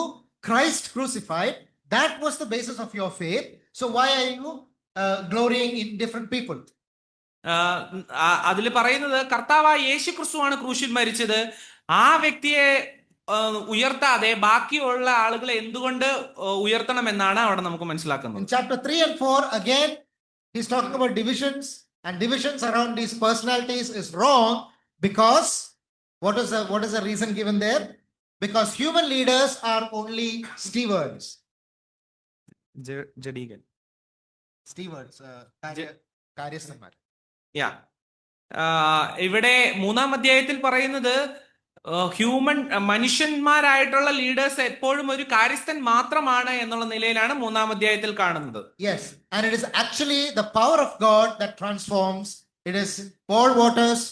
Speaker 1: Christ crucified. That was the basis of your faith. So why are you glorying in different people?
Speaker 2: അതിൽ പറയുന്നത് കർത്താവായ യേശു ക്രിസ്തുവാണ് ക്രൂശിൽ മരിച്ചത്. ആ വ്യക്തിയെ ഉയർത്താതെ ബാക്കിയുള്ള ആളുകളെ എന്തുകൊണ്ട് ഉയർത്തണമെന്നാണ് അവിടെ നമുക്ക്
Speaker 1: In
Speaker 2: മനസ്സിലാക്കുന്നത്.
Speaker 1: chapter 3 and 4, again, he's talking about divisions, and divisions around these personalities is wrong because what is the reason given there? Because human leaders are only stewards.
Speaker 2: ജഡീകൻ.
Speaker 1: Stewards, കാര്യസ്ഥന്മാർ.
Speaker 2: യാ. ഇവിടെ 3-ാം അധ്യായത്തിൽ പറയുന്നത് മനുഷ്യന്മാരായിട്ടുള്ള ലീഡേഴ്സ് എപ്പോഴും ഒരു കാര്യസ്ഥൻ മാത്രമാണ് എന്നുള്ള നിലയിലാണ് 3-ാം അധ്യായത്തിൽ കാണുന്നത്.
Speaker 1: Yes, and it is actually the power of God that transforms. It is Paul waters,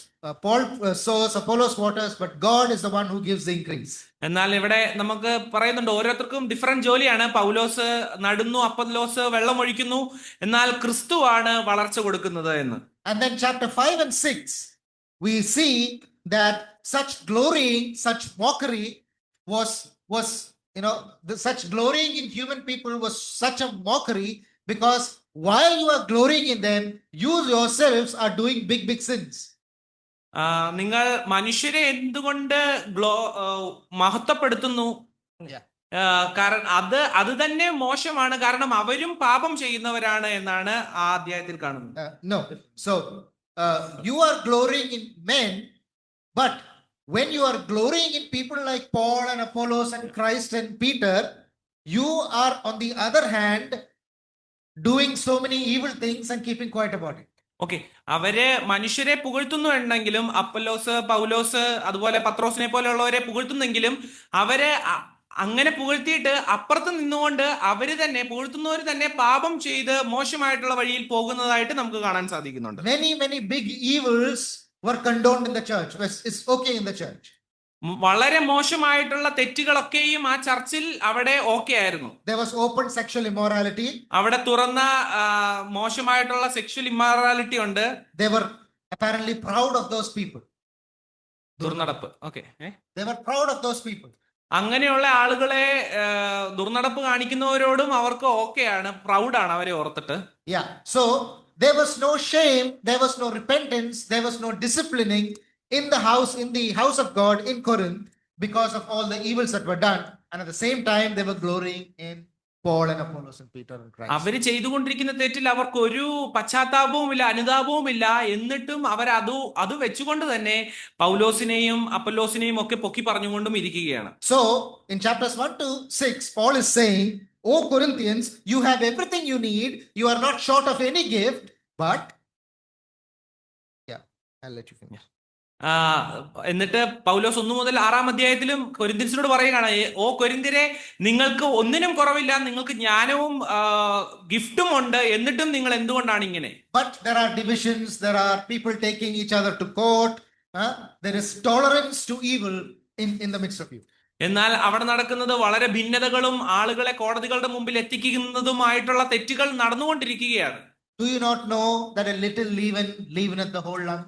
Speaker 1: Paul sows, Apollos waters, but God is the one who gives the increase.
Speaker 2: എന്നാൽ ഇവിടെ നമുക്ക് പറയുന്നുണ്ട് ഓരോരുത്തർക്കും ഡിഫറെന്റ് ജോലിയാണ്. പൗലോസ് നടുന്നു, അപ്പൊല്ലോസ് വെള്ളം ഒഴിക്കുന്നു, എന്നാൽ ക്രിസ്തുവാണ് വളർച്ച കൊടുക്കുന്നത് എന്ന്.
Speaker 1: And then chapter 5 and 6, we see that such glorying, such mockery was such glorying in human people was such a mockery, because while you are glorying in them, you yourselves are doing big sins.
Speaker 2: നിങ്ങൾ മനുഷ്യരെ എന്തുകൊണ്ട് മഹത്വപ്പെടുത്തുന്നു? കാരണം അത് തന്നെ മോശമാണ്, കാരണം അവരും പാപം ചെയ്യുന്നവരാണ് എന്നാണ് ആ അധ്യായത്തിൽ കാണുന്നത്.
Speaker 1: No, so you are glorying in men, but when you are glorying in people like Paul and Apollos and Christ and Peter, you are on the other hand doing so many evil things and keeping quiet about it.
Speaker 2: Okay, അവര് മനുഷ്യരെ പുകഴ്ത്തുന്നു എന്നെങ്കിലും, Apollos, പൗലോസ്, അതുപോലെ പത്രോസിനെ പോലെയുള്ളവരെ പുകഴ്ത്തുന്നെങ്കിലും അവരെ അങ്ങനെ പുകഴ്ത്തിയിട്ട് അപ്പുറത്ത് നിന്നുകൊണ്ട് അവര് തന്നെ പുകഴ്ത്തുന്നവർ തന്നെ പാപം ചെയ്ത് മോശമായിട്ടുള്ള വഴിയിൽ പോകുന്നതായിട്ട് നമുക്ക് കാണാൻ സാധിക്കുന്നുണ്ട്.
Speaker 1: Many big evils were condoned in the church. It's okay in the church.
Speaker 2: വളരെ മോശമായിട്ടുള്ള തെറ്റുകളൊക്കെയും ആ ചർച്ചിൽ അവിടെ ഓക്കെ ആയിരുന്നു.
Speaker 1: There was open sexual immorality.
Speaker 2: അവിടെ തുറന്ന മോശമായിട്ടുള്ള സെക്ഷൽ ഇമ്മോറാലിറ്റി ഉണ്ട്.
Speaker 1: They were apparently proud of those people.
Speaker 2: ദുർനടപ്പ്. Okay,
Speaker 1: they were proud of those people.
Speaker 2: അങ്ങനെയുള്ള ആളുകളെ ദുർനടപ്പ് കാണിക്കുന്നവരോടും അവർക്ക് ഓക്കെയാണ്, പ്രൗഡാണ് അവരെ ഓർത്തിട്ട്.
Speaker 1: Yeah, so there was no shame, there was no repentance, there was no disciplining in the house of God in Corinth because of all the evils that were done, and at the same time they were glorying in Paul and Apollos and Peter and Christ.
Speaker 2: അവര് ചെയ്തുകൊണ്ടിരിക്കുന്ന തെറ്റിൽ അവർക്ക് ഒരു പശ്ചാത്താപവും ഇല്ല, അനുതാപവും ഇല്ല. എന്നിട്ടും അവർ അത് വെച്ചുകൊണ്ട് തന്നെ പൗലോസിനെയും അപ്പൊല്ലോസിനെയും ഒക്കെ പൊക്കി പറഞ്ഞുകൊണ്ടും ഇരിക്കുകയാണ്.
Speaker 1: So in chapters 1 to 6, Paul is saying, "O Corinthians, you have everything you need, you are not short of any gift, but..." I'll let you finish.
Speaker 2: എന്നിട്ട് പൗലോസ് 1 മുതൽ 6-ാം അധ്യായത്തിലും കൊരിന്ത്യൻസിനോട് പറയുകയാണ്, ഓ കൊരിന്ത്യരെ, നിങ്ങൾക്ക് ഒന്നിനും കുറവില്ല, നിങ്ങൾക്ക് ജ്ഞാനവും ഗിഫ്റ്റും ഉണ്ട്, എന്നിട്ടും നിങ്ങൾ എന്തുകൊണ്ടാണ് ഇങ്ങനെ?
Speaker 1: But there are divisions, there are people taking each other to court, there is tolerance to evil in the midst of you.
Speaker 2: എന്നാൽ അവിടെ നടക്കുന്നത് വളരെ ഭിന്നതകളും ആളുകളെ കോടതികളുടെ മുമ്പിൽ എത്തിക്കുന്നതുമായിട്ടുള്ള തെറ്റുകൾ നടന്നുകൊണ്ടിരിക്കുകയാണ്.
Speaker 1: Do you not know that a little leaveneth the whole lump?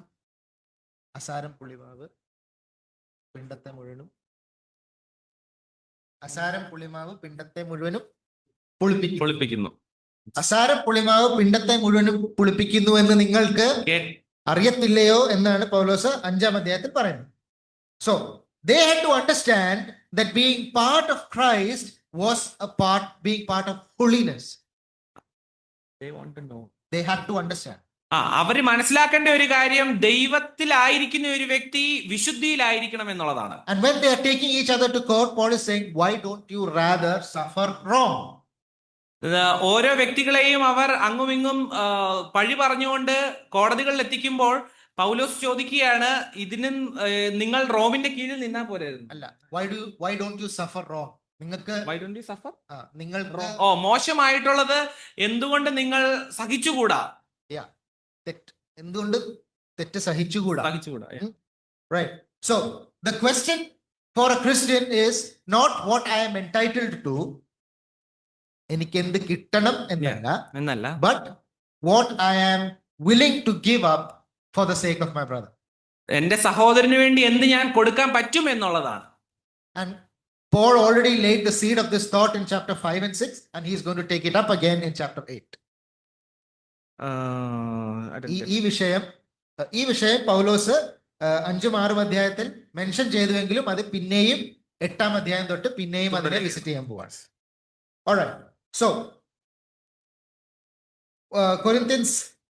Speaker 1: അസാരം പുളിമാവ് പിണ്ടത്തെ മുഴുവനും
Speaker 2: പൊളിപ്പിക്കുന്നു.
Speaker 1: അസാരം പുളിമാവ് പിണ്ടത്തെ മുഴുവനും പുളിപ്പിക്കുന്നു എന്ന് നിങ്ങൾക്ക് അറിയത്തില്ലയോ എന്നാണ് പൗലോസ് 5-ാം അധ്യായത്തിൽ പറയുന്നത്. So they had to understand that being part of Christ was being part of holiness.
Speaker 2: They want to know.
Speaker 1: They had to understand.
Speaker 2: അവര് മനസ്സിലാക്കേണ്ട ഒരു കാര്യം, ദൈവത്തിലായിരിക്കുന്ന ഒരു വ്യക്തി വിശുദ്ധിയിലായിരിക്കണം എന്നുള്ളതാണ്.
Speaker 1: And when they are taking each other to court, Paul is saying, why don't you rather suffer wrong?
Speaker 2: ഓരോ വ്യക്തികളെയും അവർ അങ്ങുമിങ്ങും പഴി പറഞ്ഞുകൊണ്ട് കോടതികളിൽ എത്തിക്കുമ്പോൾ പൗലോസ് ചോദിക്കുകയാണ്, ഇതിനും നിങ്ങൾ റോമിന്റെ കീഴിൽ നിന്നാ പോരായിരുന്നു.
Speaker 1: അല്ല, why don't you suffer wrong? നിങ്ങൾക്ക്
Speaker 2: മോശമായിട്ടുള്ളത് എന്തുകൊണ്ട് നിങ്ങൾ സഹിച്ചുകൂടാ?
Speaker 1: എന്തുകൊണ്ട് തെറ്റ് സഹിച്ചുകൂടാ? Right. So the question for a Christian is not what I am entitled to, എനിക്ക് എന്ത് കിട്ടണം എന്നല്ല, but what I am willing to give up for the sake of my brother.
Speaker 2: എന്റെ സഹോദരന് വേണ്ടി എന്ത് ഞാൻ കൊടുക്കാൻ പറ്റും എന്നുള്ളതാണ്.
Speaker 1: And Paul already laid the seed of this thought in chapter 5 and 6, and he's going to take it up again in chapter 8. ഈ വിഷയം പൗലോസ് 5-6 അധ്യായത്തിൽ മെൻഷൻ ചെയ്തുവെങ്കിലും അത് പിന്നെയും 8-ാം അധ്യായം തൊട്ട് പിന്നെയും അതിനെ വിസിറ്റ് ചെയ്യാൻ പോവാണ്. Alright. So Corinthians,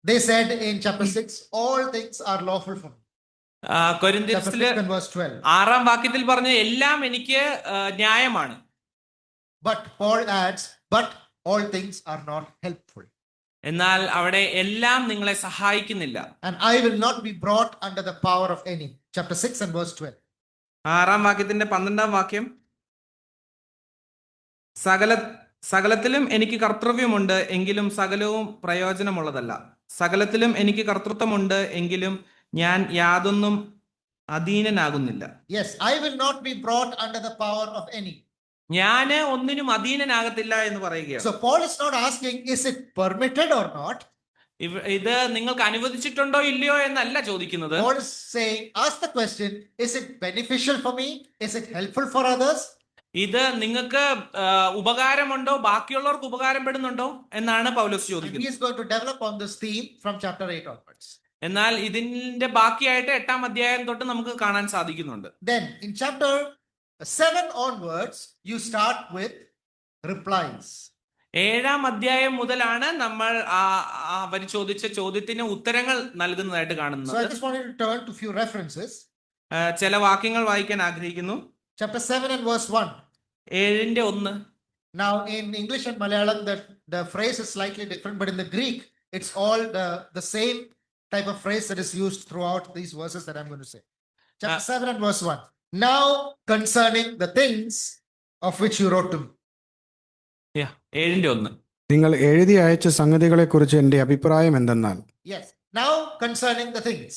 Speaker 1: they said in chapter 6, all things are lawful for me. Chapter
Speaker 2: കൊരിന്ത്യൻസില്
Speaker 1: 6 and verse 12.
Speaker 2: 6-ാം വാക്യത്തിൽ പറഞ്ഞു എല്ലാം എനിക്ക് ന്യായമാണ്.
Speaker 1: But Paul adds, but all things are not helpful.
Speaker 2: എന്നാൽ അവിടെ എല്ലാം നിങ്ങളെ സഹായിക്കുന്നില്ല.
Speaker 1: And I will not be brought under the power of any. Chapter 6 and verse 12.
Speaker 2: 6-ാം വാക്യത്തിന്റെ 12-ാം വാക്യം, സകലത്തിലും എനിക്ക് കർത്തൃത്വമുണ്ട് എങ്കിലും സകലവും പ്രയോജനമുള്ളതല്ല. സകലത്തിലും എനിക്ക് കർത്തൃത്വമുണ്ട് എങ്കിലും ഞാൻ യാതൊന്നും അധീനനാകുന്നില്ല.
Speaker 1: Yes, I will not be brought under the power of any.
Speaker 2: ഞാന് ഒന്നിനും അധീനനാകത്തില്ല എന്ന് പറയുകയാണ്.
Speaker 1: So Paul is not asking, is it permitted or not?
Speaker 2: ഇത് നിങ്ങൾക്ക് അനുവദിച്ചിട്ടുണ്ടോ ഇല്ലയോ എന്നല്ല ചോദിക്കുന്നത്.
Speaker 1: Paul is saying, ask the question, is it beneficial for me? Is it helpful for others?
Speaker 2: ഇത് നിങ്ങൾക്ക് ഉപകാരമുണ്ടോ, ബാക്കിയുള്ളവർക്ക് ഉപകാരപ്പെടുന്നുണ്ടോ എന്നാണ് പൗലോസ്
Speaker 1: And
Speaker 2: ചോദിക്കുന്നത്.
Speaker 1: he is going to develop on this theme from chapter 8 onwards.
Speaker 2: എന്നാൽ ഇതിന്റെ ബാക്കിയായിട്ട് 8-ാം അധ്യായം തൊട്ട് നമുക്ക് കാണാൻ സാധിക്കുന്നുണ്ട്.
Speaker 1: Then in chapter 7 onwards, you start with replies.
Speaker 2: 7-ാം അധ്യായം മുതലാണ് നമ്മൾ അവർ ചോദിച്ച ചോദ്യത്തിന് ഉത്തരങ്ങൾ നൽകുന്നതായിട്ട്
Speaker 1: So I
Speaker 2: കാണുന്നത്.
Speaker 1: just wanted to turn to few references.
Speaker 2: ചില വാക്യങ്ങൾ വായിക്കാൻ ആഗ്രഹിക്കുന്നു.
Speaker 1: Chapter 7 and verse 1.
Speaker 2: 7:1.
Speaker 1: Now in English and Malayalam, the phrase is slightly different, but in the Greek, it's all the same type of phrase that is used throughout these verses that I'm going to say. Chapter 7 and verse 1. Now concerning the things of which you wrote to me.
Speaker 2: 7:1.
Speaker 3: നിങ്ങൾ എഴുതി അയച്ച സംഗതികളെക്കുറിച്ച് എൻ്റെ അഭിപ്രായം എന്തെന്നാൽ,
Speaker 1: Yes. Now concerning the things.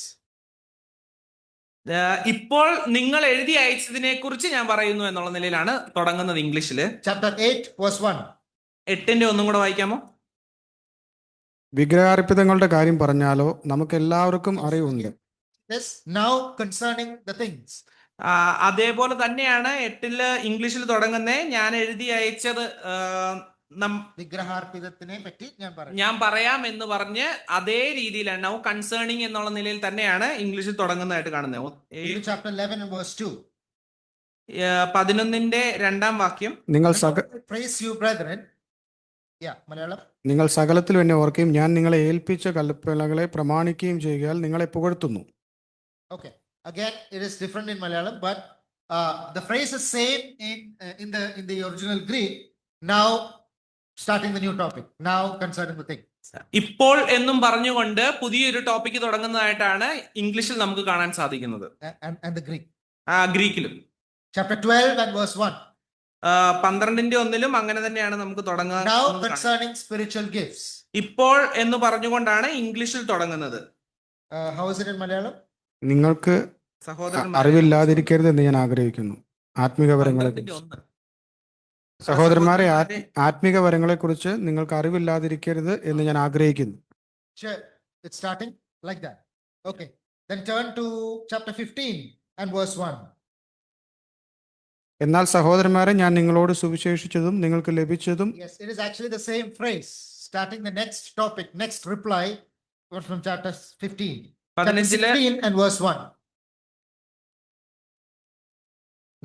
Speaker 2: ഇപ്പോൾ നിങ്ങൾ എഴുതി അയച്ചതിനെ കുറിച്ച് ഞാൻ പറയുന്നു എന്നുള്ള നിലയിലാണ് തുടങ്ങുന്നത് ഇംഗ്ലീഷില്.
Speaker 1: Chapter 8 verse 1.
Speaker 2: 8:1 കൂടെ വായിക്കാമോ?
Speaker 3: വിഗ്രഹാർപ്പിതങ്ങളുടെ കാര്യം പറഞ്ഞാലോ നമുക്ക് എല്ലാവർക്കും അറിവുണ്ട്.
Speaker 1: Yes. Now concerning the things.
Speaker 2: അതേപോലെ തന്നെയാണ് 8 ഇംഗ്ലീഷിൽ തുടങ്ങുന്നേ. ഞാൻ എഴുതി അയച്ചത്
Speaker 1: വിഗ്രഹാർപ്പിതത്തിനെ പറ്റി
Speaker 2: ഞാൻ പറയാം എന്ന് പറഞ്ഞ് അതേ രീതിയിലാണ് നൗ കൺസേണിങ് എന്നുള്ള നിലയിൽ തന്നെയാണ് ഇംഗ്ലീഷിൽ തുടങ്ങുന്നതായിട്ട് കാണുന്നത്.
Speaker 1: Chapter 11 and verse 2.
Speaker 2: 11-ന്റെ 2-ാം വാക്യം,
Speaker 1: Praise you brethren. മലയാളം.
Speaker 3: നിങ്ങൾ സകലത്തിലും എന്നെ ഓർക്കുകയും ഞാൻ നിങ്ങളെ ഏൽപ്പിച്ച കൽപ്പനകളെ പ്രമാണിക്കുകയും ചെയ്യുകയാൽ നിങ്ങളെ പുകഴ്ത്തുന്നു.
Speaker 1: Okay. Again, it is different in Malayalam, but the phrase is same in the original Greek. Now, starting the new topic. Now, concerning the thing.
Speaker 2: ഇപ്പോൾ എന്നും പറഞ്ഞുകൊണ്ട് പുതിയൊരു ടോപ്പിക് തുടങ്ങുന്നതായിട്ടാണ് ഇംഗ്ലീഷിൽ നമുക്ക് കാണാൻ സാധിക്കുന്നത്.
Speaker 1: And the Greek.
Speaker 2: ഗ്രീക്കിലും.
Speaker 1: Chapter 12 and verse 1.
Speaker 2: 12-1 അങ്ങനെ തന്നെയാണ് നമുക്ക് തുടങ്ങുക.
Speaker 1: Now, concerning spiritual gifts.
Speaker 2: ഇപ്പോൾ എന്ന് പറഞ്ഞുകൊണ്ടാണ് ഇംഗ്ലീഷിൽ തുടങ്ങുന്നത്.
Speaker 1: How is it in Malayalam?
Speaker 3: നിങ്ങൾക്ക് അറിവില്ലാതിരിക്കരുത് എന്ന് ഞാൻ ആഗ്രഹിക്കുന്നു. ആത്മിക വരങ്ങളെ സഹോദരന്മാരെ, ആത്മിക വരങ്ങളെ കുറിച്ച് നിങ്ങൾക്ക് അറിവില്ലാതിരിക്കരുത് എന്ന് ഞാൻ ആഗ്രഹിക്കുന്നു.
Speaker 1: Sure, it's starting like that. Okay, then turn to chapter 15 and verse 1.
Speaker 3: എന്നാൽ സഹോദരന്മാരെ, ഞാൻ നിങ്ങളോട് സുവിശേഷിച്ചതും നിങ്ങൾക്ക് ലഭിച്ചതും.
Speaker 1: Yes, it is actually the same phrase starting the next topic, next reply from chapter 15. Chapter 16 and verse 1.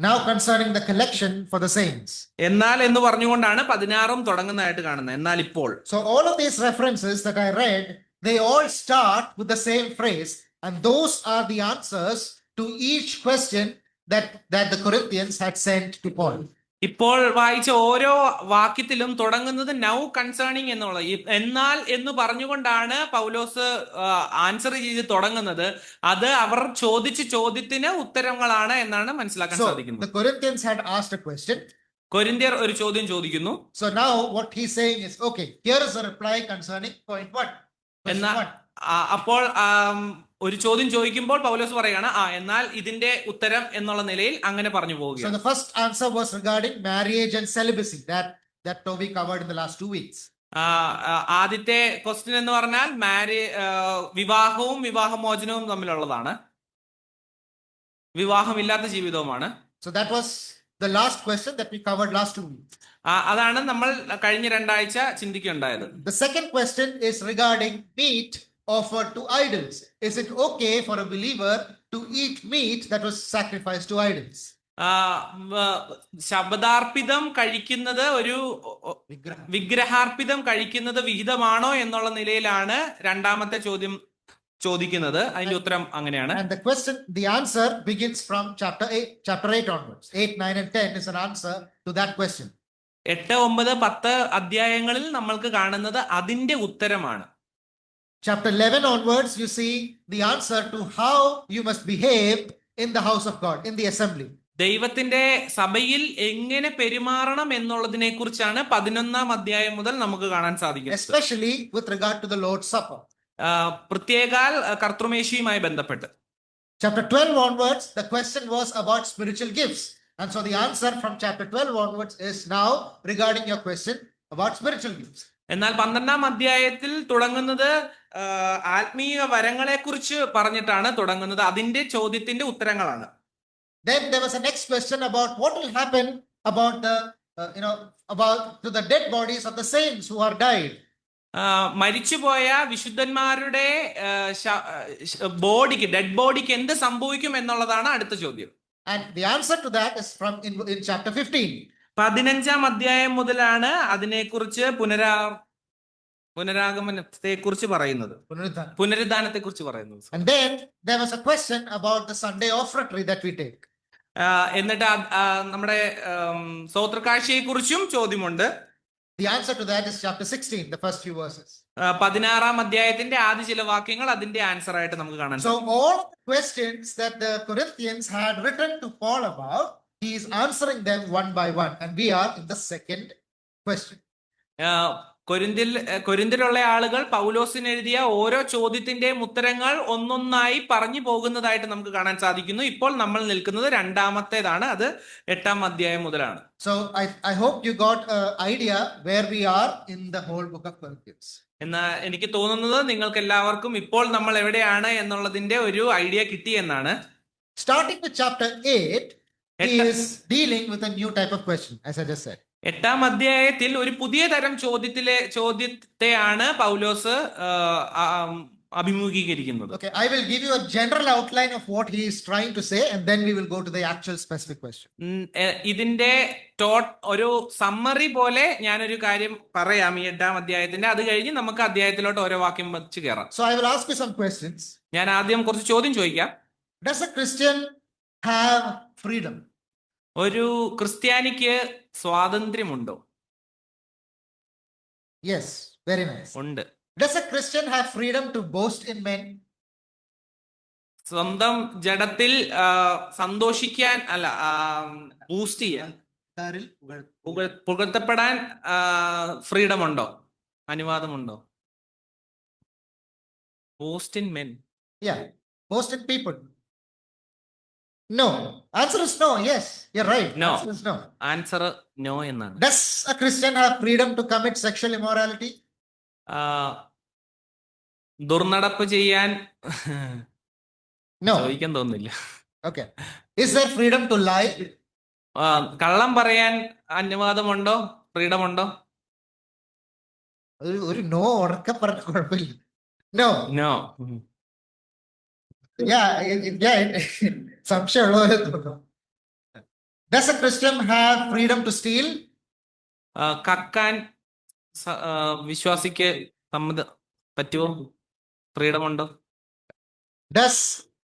Speaker 1: Now concerning the collection for the saints.
Speaker 2: എന്നാൽ എന്ന് പറഞ്ഞുകൊണ്ടാണ് 16 തുടങ്ങുന്നതായിട്ട് കാണുന്നത്. എന്നാൽ ഇപ്പോൾ.
Speaker 1: So all of these references that I read, they all start with the same phrase, and those are the answers to each question that the Corinthians had sent to Paul.
Speaker 2: ഇപ്പോൾ വായിച്ച ഓരോ വാക്യത്തിലും തുടങ്ങുന്നത് നൗ കൺസേണിങ് എന്നുള്ള, എന്നാൽ എന്ന് പറഞ്ഞുകൊണ്ടാണ് പൗലോസ് answer ചെയ്ത് തുടങ്ങുന്നത്. അത് അവർ ചോദിച്ച ചോദ്യത്തിന് ഉത്തരങ്ങളാണ് എന്നാണ് മനസ്സിലാക്കാൻ സാധിക്കുന്നത്.
Speaker 1: The Corinthians had asked a question.
Speaker 2: കൊരിന്ത്യർ ഒരു ചോദ്യം ചോദിക്കുന്നു.
Speaker 1: So now what he's saying is, okay, here is a reply concerning point 1.
Speaker 2: അപ്പോൾ ഒരു ചോദ്യം ചോദിക്കുമ്പോൾ പൗലോസ് പറയാണ് എന്നാൽ ഇതിന്റെ ഉത്തരം എന്നുള്ള നിലയിൽ അങ്ങനെ പറഞ്ഞു പോവുകയാണ്.
Speaker 1: So the first answer was regarding marriage and celibacy that Toby covered in the last 2 weeks.
Speaker 2: ആദ്യത്തെ ക്വസ്റ്റ്യൻ എന്ന് പറഞ്ഞാൽ വിവാഹവും വിവാഹമോചനവും തമ്മിലുള്ളതാണ്. വിവാഹമില്ലാത്ത ജീവിതവുമാണ്.
Speaker 1: So that was the last question that we covered last 2 weeks.
Speaker 2: അതാണ് നമ്മൾ കഴിഞ്ഞ 2 ആഴ്ച ചിന്തിക്കുകയുണ്ടായത്.
Speaker 1: The second question is regarding meat offered to idols. Is it okay for a believer to eat meat that was sacrificed to idols?
Speaker 2: ശബദാർപ്പിതം കഴിക്കുന്നത് ഒരു വിഗ്രഹാർപ്പിതം കഴിക്കുന്നത് വിഹിതമാണോ എന്നുള്ള നിലയിലാണ് രണ്ടാമത്തെ ചോദ്യം ചോദിക്കുന്നത്. അതിന്റെ ഉത്തരം അങ്ങനെയാണ്.
Speaker 1: And the answer begins from chapter 8 onwards. 8, 9 and 10 is an answer to that question.
Speaker 2: 8, 9, 10 അധ്യായങ്ങളിൽ നമ്മൾക്ക് കാണുന്നത് അതിന്റെ ഉത്തരമാണ്.
Speaker 1: Chapter 11 onwards, you see the answer to how you must behave in the house of God, in the assembly.
Speaker 2: ദൈവത്തിന്റെ സഭയിൽ എങ്ങനെ പെരുമാറണം എന്നുള്ളതിനെ കുറിച്ചാണ് 11 അധ്യായം മുതൽ നമുക്ക് കാണാൻ സാധിക്കുന്നത്.
Speaker 1: Especially with regard to the Lord's Supper.
Speaker 2: പ്രത്യേകാൽ കർത്തൃമേശയുമായി ബന്ധപ്പെട്ട്.
Speaker 1: Chapter 12 onwards, the question was about spiritual gifts. And so the answer from chapter 12 onwards is now regarding your question about spiritual gifts.
Speaker 2: എന്നാൽ 12 അധ്യായത്തിൽ തുടങ്ങുന്നത് ആത്മീയ വരങ്ങളെ കുറിച്ച് പറഞ്ഞിട്ടാണ് തുടങ്ങുന്നത്. അതിന്റെ ചോദ്യത്തിന്റെ ഉത്തരങ്ങളാണ്.
Speaker 1: Then there was a next question about what will happen about the about to the dead bodies of the saints who are died.
Speaker 2: മരിച്ചുപോയ വിശുദ്ധന്മാരുടെ ബോഡിക്ക്, ഡെഡ് ബോഡിക്ക് എന്ത് സംഭവിക്കും എന്നുള്ളതാണ് അടുത്ത ചോദ്യം.
Speaker 1: And the answer to that is from in chapter 15.
Speaker 2: 15 അധ്യായം മുതലാണ് അതിനെക്കുറിച്ച് പുനരാഗമനത്തെ കുറിച്ച് പറയുന്നത്, പുനരുദ്ധാനത്തെ കുറിച്ച് പറയുന്നത്.
Speaker 1: And then there was a question about the Sunday offertory that we take.
Speaker 2: എന്നിട്ട് നമ്മുടെ സ്തോത്രകാഴ്ചയെ കുറിച്ചും ചോദ്യമുണ്ട്.
Speaker 1: The answer to that is chapter 16, the first few verses.
Speaker 2: 16 അധ്യായത്തിന്റെ ആദ്യ ചില വാക്യങ്ങൾ അതിന്റെ ആൻസർ ആയിട്ട് നമുക്ക് കാണാൻ.
Speaker 1: So all the questions that the Corinthians had written to Paul about, he is answering them one by one, and we are in the second question. കൊരിന്തിലുള്ള ആളുകൾ പൗലോസിന് എഴുതിയ ഓരോ ചോദ്യത്തിന്റെയും ഉത്തരങ്ങൾ ഒന്നൊന്നായി പറഞ്ഞു പോകുന്നതായിട്ട് നമുക്ക് കാണാൻ സാധിക്കുന്നു. ഇപ്പോൾ നമ്മൾ നിൽക്കുന്നത് രണ്ടാമത്തേതാണ്, അത് 8 അധ്യായം മുതലാണ്. So I hope you got an idea where we are in the whole book of Corinthians.
Speaker 2: എന്നാൽ എനിക്ക് തോന്നുന്നത് നിങ്ങൾക്ക് എല്ലാവർക്കും ഇപ്പോൾ നമ്മൾ എവിടെയാണ് എന്നുള്ളതിന്റെ ഒരു ഐഡിയ കിട്ടി എന്നാണ്.
Speaker 1: Starting with chapter 8, he is dealing with a new type of question, as I just said.
Speaker 2: 8 അധ്യായത്തിൽ ഒരു പുതിയ തരം ചോദ്യത്തെയാണ് പൗലോസ് അഭിമുഖീകരിക്കുന്നത്.
Speaker 1: Okay, I will give you a general outline of what he is trying to say, and then we will go to the actual specific question.
Speaker 2: ഇതിന്റെ ഒരു summary പോലെ ഞാനൊരു കാര്യം പറയാം ഈ 8 അധ്യായത്തിന്റെ. അത് കഴിഞ്ഞ് നമുക്ക് അധ്യായത്തിലോട്ട് ഓരോ വാക്യം വെച്ച് കയറാം.
Speaker 1: So I will ask you some questions.
Speaker 2: ഞാൻ ആദ്യം കുറച്ച് ചോദ്യം ചോദിക്കാം.
Speaker 1: Does a Christian have freedom?
Speaker 2: ഒരു ക്രിസ്ത്യാനിക്ക് സ്വാതന്ത്ര്യമുണ്ടോ?
Speaker 1: Yes, very nice.
Speaker 2: ഉണ്ട്.
Speaker 1: Does a Christian have freedom to boast in men?
Speaker 2: സ്വന്തം ജഡത്തിൽ സന്തോഷിക്കാൻ അല്ല, ബൂസ്റ്റ് ചെയ്യാൻ, പുകഴ്ത്തപ്പെടാൻ ഫ്രീഡം ഉണ്ടോ, അനുവാദമുണ്ടോ? Boast in men.
Speaker 1: Yeah, boast in people. No. Answer is no. Yes, you're right.
Speaker 2: No.
Speaker 1: Answer is no.
Speaker 2: Answer no എന്നാണ്.
Speaker 1: Does a Christian have freedom to commit sexual immorality?
Speaker 2: ദുർനടപ്പ് ചെയ്യാൻ
Speaker 1: No.
Speaker 2: ചോദിക്കാൻ തോന്നുന്നില്ല.
Speaker 1: Okay. Is there freedom to lie?
Speaker 2: കള്ളം പറയാൻ അനുവാദമുണ്ടോ, freedom ഉണ്ടോ?
Speaker 1: ഒരു no ഉറക്കെ പറഞ്ഞ കുഴപ്പമില്ല. No.
Speaker 2: നോ.
Speaker 1: സംശയമുള്ളവരെ തോന്നുന്നു. Does a Christian have freedom to steal?
Speaker 2: കക്കാൻ വിശ്വാസിക്ക് പറ്റുമോ? ഫ്രീഡം ഉണ്ടോ?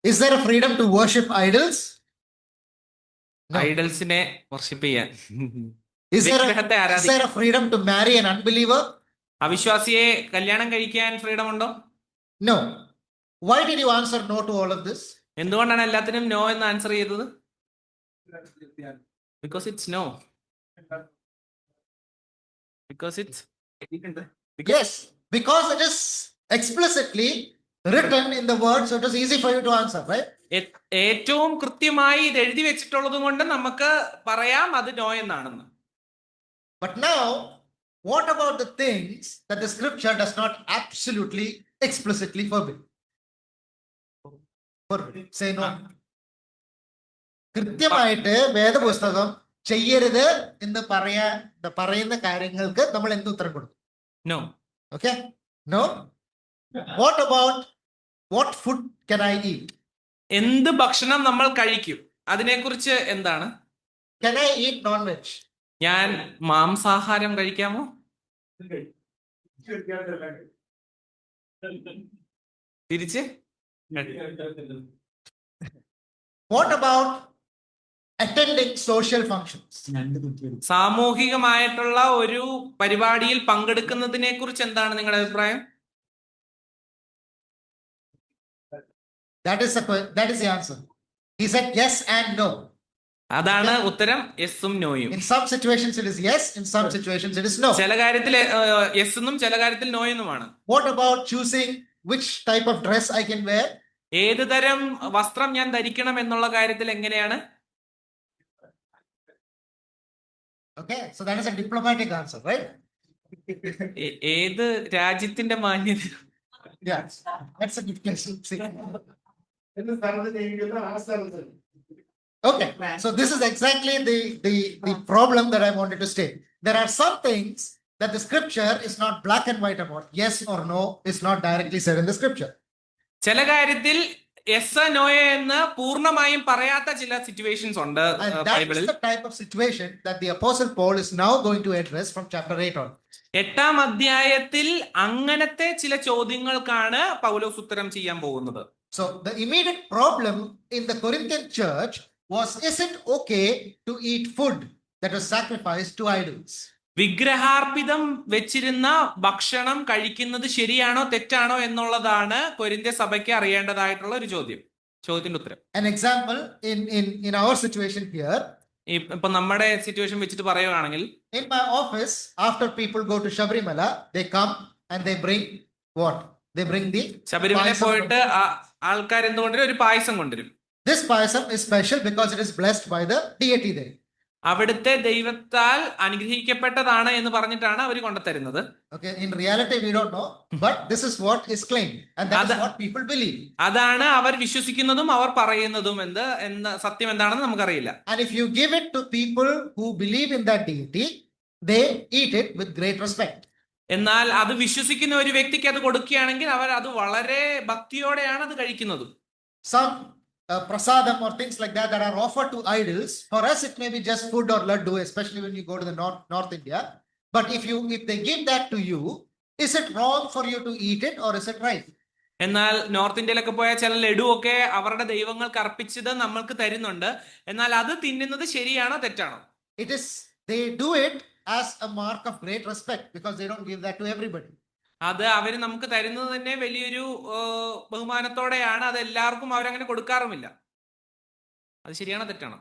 Speaker 1: Is there a freedom to worship idols? No.
Speaker 2: ഐഡൽസിനെ വർഷിപ്പ് ചെയ്യാൻ.
Speaker 1: Is there a freedom to marry an unbeliever?
Speaker 2: അവിശ്വാസിയെ കല്യാണം കഴിക്കാൻ ഫ്രീഡം ഉണ്ടോ?
Speaker 1: No. Why did you answer no to all of this?
Speaker 2: എന്തുകൊണ്ടാണ് എല്ലാത്തിനും നോ എന്ന് ആൻസർ ചെയ്തത്? Because it's no. Because it's
Speaker 1: Yes, because it is explicitly written in the word, so it is easy for you to answer, right?
Speaker 2: ഏറ്റവും കൃത്യമായി ഇത് എഴുതി വെച്ചിട്ടുള്ളത് കൊണ്ട് നമുക്ക് പറയാം അത് നോ എന്നാണെന്ന്.
Speaker 1: But now, what about the things that the scripture does not absolutely explicitly forbid? Say no. കൃത്യമായിട്ട് വേദപുസ്തകം ചെയ്യരുത് എന്ന് പറയുന്ന കാര്യങ്ങൾക്ക് നമ്മൾ എന്ത് ഉത്തരം കൊടുക്കും?
Speaker 2: No.
Speaker 1: Okay? No? What about what food can I eat?
Speaker 2: എന്ത് ഭക്ഷണം നമ്മൾ കഴിക്കും അതിനെക്കുറിച്ച് എന്താണ്?
Speaker 1: Can I eat non-veg?
Speaker 2: ഞാൻ മാംസാഹാരം കഴിക്കാമോ? തിരിച്ച്
Speaker 1: What about attending social functions?
Speaker 2: സാമൂഹികമായിട്ടുള്ള ഒരു പരിപാടിയിൽ പങ്കെടുക്കുന്നതിനെ കുറിച്ച് എന്താണ് നിങ്ങളുടെ അഭിപ്രായം?
Speaker 1: That is the answer. He said yes and no.
Speaker 2: അതാണ് ഉത്തരം, യെസും നോയും.
Speaker 1: In some situations it is yes, in some situations it is no.
Speaker 2: ചില കാര്യത്തിൽ യെസ് എന്നും ചില കാര്യത്തിൽ നോ എന്നുമാണ്.
Speaker 1: What about choosing which type of dress I can wear?
Speaker 2: ഏത് തരം വസ്ത്രം ഞാൻ ധരിക്കണം എന്നുള്ള കാര്യത്തിൽ എങ്ങനെയാണ്?
Speaker 1: Okay, so that is a diplomatic answer, right?
Speaker 2: ഏത് രാജ്യത്തിന്റെ മാന്യത?
Speaker 1: Yeah, that's a good question. See. Okay, so this is exactly the problem that I wanted to state. There are some things that the scripture is not black and white about. Yes or no is not directly said in the scripture.
Speaker 2: ചില കാര്യത്തിൽ yes നോയ എന്ന് പൂർണ്ണമായും പറയാത്ത ചില situations ഉണ്ട്
Speaker 1: And that
Speaker 2: ബൈബിളിൽ.
Speaker 1: is the type of situation that the Apostle Paul is now going to address from chapter 8 on.
Speaker 2: 8-ാം അധ്യായത്തിൽ അങ്ങനത്തെ ചില ചോദ്യങ്ങൾക്കാണ് പൗലോസ് ഉത്തരം ചെയ്യാൻ പോകുന്നത്.
Speaker 1: So the immediate problem in the Corinthian church was, is it okay to eat food that was sacrificed to idols?
Speaker 2: വിഗ്രഹാർപ്പിതം വെച്ചിരുന്ന ഭക്ഷണം കഴിക്കുന്നത് ശരിയാണോ തെറ്റാണോ എന്നുള്ളതാണ് കൊരിന്ത്യ സഭയ്ക്ക് അറിയേണ്ടതായിട്ടുള്ള ഒരു ചോദ്യത്തിന്റെ ഉത്തരം.
Speaker 1: An example in our situation here.
Speaker 2: ഇപ്പൊ നമ്മുടെ സിറ്റുവേഷൻ വെച്ചിട്ട് പറയുകയാണെങ്കിൽ,
Speaker 1: In my office, after people go to Shabrimala, they come and they bring what? They bring the
Speaker 2: Sabarimala
Speaker 1: payasam.
Speaker 2: പോയിട്ട് ആൾക്കാർ എന്തുകൊണ്ടുവരും? ഒരു പായസം കൊണ്ടുവരും.
Speaker 1: This payasam is special because it is blessed by the deity there.
Speaker 2: അവിടുത്തെ ദൈവത്താൽ അനുഗ്രഹിക്കപ്പെട്ടതാണ് എന്ന് പറഞ്ഞിട്ടാണ് അവർ കൊണ്ടുതരുന്നത്.
Speaker 1: Okay, in reality we don't know, but this is what is claimed and that is what people believe.
Speaker 2: അതാണ് അവർ വിശ്വസിക്കുന്നതും അവർ പറയുന്നതും. സത്യം എന്താണെന്ന് നമുക്കറിയില്ല.
Speaker 1: And if you give it to people who believe in that deity, they eat it with great respect.
Speaker 2: എന്നാൽ അത് വിശ്വസിക്കുന്ന ഒരു വ്യക്തിക്ക് അത് കൊടുക്കുകയാണെങ്കിൽ അവർ അത് വളരെ ഭക്തിയോടെയാണ് അത് കഴിക്കുന്നത്.
Speaker 1: Some prasadam or things like that are offered to idols. For us it may be just food or laddu, especially when you go to the North India. But if they give that to you, is it wrong for you to eat it or is it right?
Speaker 2: എന്നാൽ north ഇന്ത്യയിലൊക്കെ പോയ ചില ലഡു ഒക്കെ അവരുടെ ദൈവങ്ങൾക്ക് അർപ്പിച്ചത് നമ്മൾക്ക് തരുന്നുണ്ട്. എന്നാൽ അത് തിന്നുന്നത് ശരിയാണോ തെറ്റാണോ?
Speaker 1: They do it as a mark of great respect because they don't give that to everybody.
Speaker 2: അത് അവര് നമുക്ക് തരുന്നത് തന്നെ വലിയൊരു ബഹുമാനത്തോടെയാണ്. അത് എല്ലാവർക്കും അവരങ്ങനെ കൊടുക്കാറുമില്ല. അത് ശരിയാണോ തെറ്റാണോ?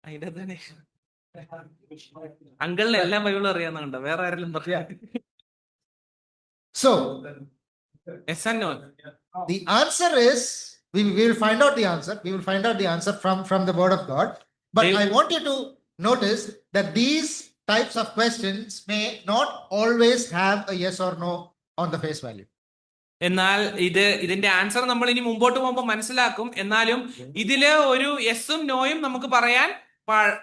Speaker 2: അതിന്റെ തന്നെ അങ്കിളിന് എല്ലാം ബൈബിളും അറിയാവുന്നുണ്ടോ? വേറെ ആരെങ്കിലും പറയാ?
Speaker 1: So
Speaker 2: yes and no.
Speaker 1: the answer is, we will find out the answer. We will find out the answer from the word of God. But I want you to notice that these types of questions may not always have a yes or no on the face value.
Speaker 2: എന്നാൽ ഇതിന്റെ answer നമ്മൾ ഇനി മുമ്പോട്ട് പോകുമ്പോൾ മനസ്സിലാക്കും. എന്നാലും ഇതില് ഒരു യെസും നോയും നമുക്ക് പറയാൻ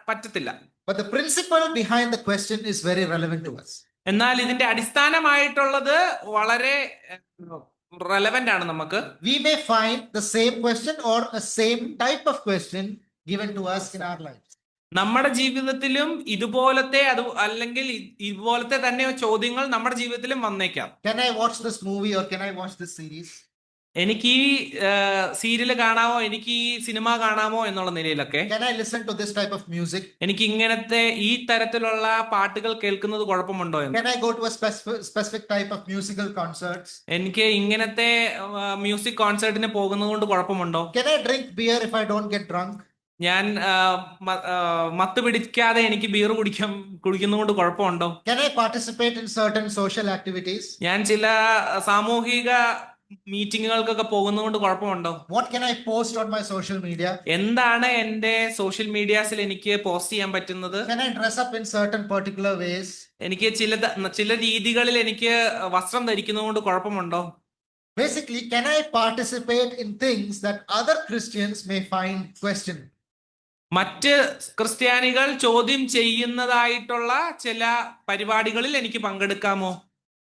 Speaker 2: പറ്റത്തില്ല.
Speaker 1: But the principle behind the question is very relevant to us.
Speaker 2: എന്നാൽ ഇതിന്റെ അടിസ്ഥാനമായിട്ടുള്ളത് വളരെ റെലവന്റ് ആണ് നമുക്ക്.
Speaker 1: We may find the same question or a same type of question given to us in our lives.
Speaker 2: നമ്മുടെ ജീവിതത്തിലും ഇതുപോലത്തെ അല്ലെങ്കിൽ ഇതുപോലത്തെ തന്നെ ചോദ്യങ്ങൾ നമ്മുടെ ജീവിതത്തിലും വന്നേക്കാം.
Speaker 1: Can I watch this movie or can I watch this series?
Speaker 2: എനിക്ക് ഈ സീരിയല് കാണാമോ, എനിക്ക് ഈ സിനിമ കാണാമോ എന്നുള്ള നിലയിലൊക്കെ.
Speaker 1: Can I listen to this type of music?
Speaker 2: എനിക്ക് ഇങ്ങനത്തെ ഈ തരത്തിലുള്ള പാട്ടുകൾ കേൾക്കുന്നത് കുഴപ്പമുണ്ടോ എന്ന്.
Speaker 1: Can I go to a specific type of musical concerts?
Speaker 2: എനിക്ക് ഇങ്ങനത്തെ മ്യൂസിക് കോൺസേർട്ടിന് പോകുന്നത് കൊണ്ട് കുഴപ്പമുണ്ടോ?
Speaker 1: Can I drink beer if I don't get drunk?
Speaker 2: ഞാൻ മത്ത് പിടിക്കാതെ എനിക്ക് ബിയർ കുടിക്കുന്നതുകൊണ്ട് കുഴപ്പമുണ്ടോ?
Speaker 1: Can I participate in certain social activities?
Speaker 2: ഞാൻ ചില സാമൂഹിക മീറ്റിങ്ങുകൾക്കൊക്കെ പോകുന്നതുകൊണ്ട് കുഴപ്പമുണ്ടോ?
Speaker 1: What can I post on my social media?
Speaker 2: എന്താണ് എന്റെ സോഷ്യൽ മീഡിയാസിൽ എനിക്ക് പോസ്റ്റ് ചെയ്യാൻ പറ്റുന്നത്?
Speaker 1: Can I dress up in certain particular ways?
Speaker 2: എനിക്ക് ചില രീതികളിൽ എനിക്ക് വസ്ത്രം ധരിക്കുന്നതുകൊണ്ട് കുഴപ്പമുണ്ടോ?
Speaker 1: Basically, can I participate in things that other Christians may find questionable?
Speaker 2: മറ്റ് ക്രിസ്ത്യാനികൾ ചോദ്യം ചെയ്യുന്നതായിട്ടുള്ള ചില പരിപാടികളിൽ എനിക്ക് പങ്കെടുക്കാമോ?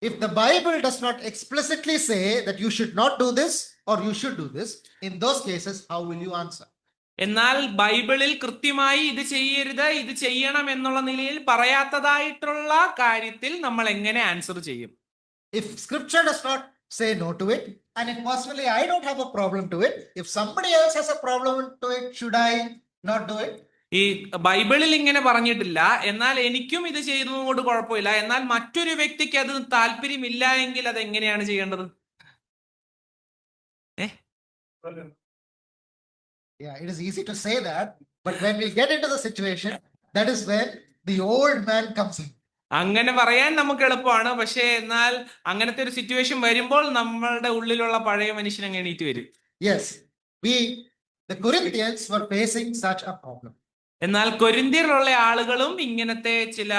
Speaker 1: If the Bible does not explicitly say that you should not do this or you should do this, in those cases, how will you answer?
Speaker 2: എന്നാൽ ബൈബിളിൽ കൃത്യമായി ഇത് ചെയ്യരുത്, ഇത് ചെയ്യണം എന്നുള്ള നിലയിൽ പറയാത്തതായിട്ടുള്ള കാര്യത്തിൽ നമ്മൾ എങ്ങനെ ആൻസർ ചെയ്യും?
Speaker 1: If scripture does not say no to it, and if personally I don't have a problem to it, if somebody else has a problem to it, should I not do it?
Speaker 2: ഈ ബൈബിളിൽ ഇങ്ങനെ പറഞ്ഞിട്ടില്ല, എന്നാൽ എനിക്കും ഇത് ചെയ്യുന്നതുകൊണ്ട് കുഴപ്പമില്ല, എന്നാൽ മറ്റൊരു വ്യക്തിക്ക് അത് താല്പര്യമില്ല എങ്കിൽ അത് എങ്ങനെയാണ് ചെയ്യേണ്ടത്?
Speaker 1: Yeah, it is easy to say that, but when we get into the situation, that is when the old man comes in.
Speaker 2: അങ്ങനെ പറയാൻ നമുക്ക് എളുപ്പമാണ്, പക്ഷേ എന്നാൽ അങ്ങനത്തെ ഒരു സിറ്റുവേഷൻ വരുമ്പോൾ നമ്മളുടെ ഉള്ളിലുള്ള പഴയ മനുഷ്യൻ അങ്ങ് എണീറ്റ് വരും.
Speaker 1: Yes, the Corinthians were facing such a problem.
Speaker 2: എന്നാൽ കൊരിന്ത്യയിലുള്ള ആളുകളും ഇങ്ങനത്തെ ചില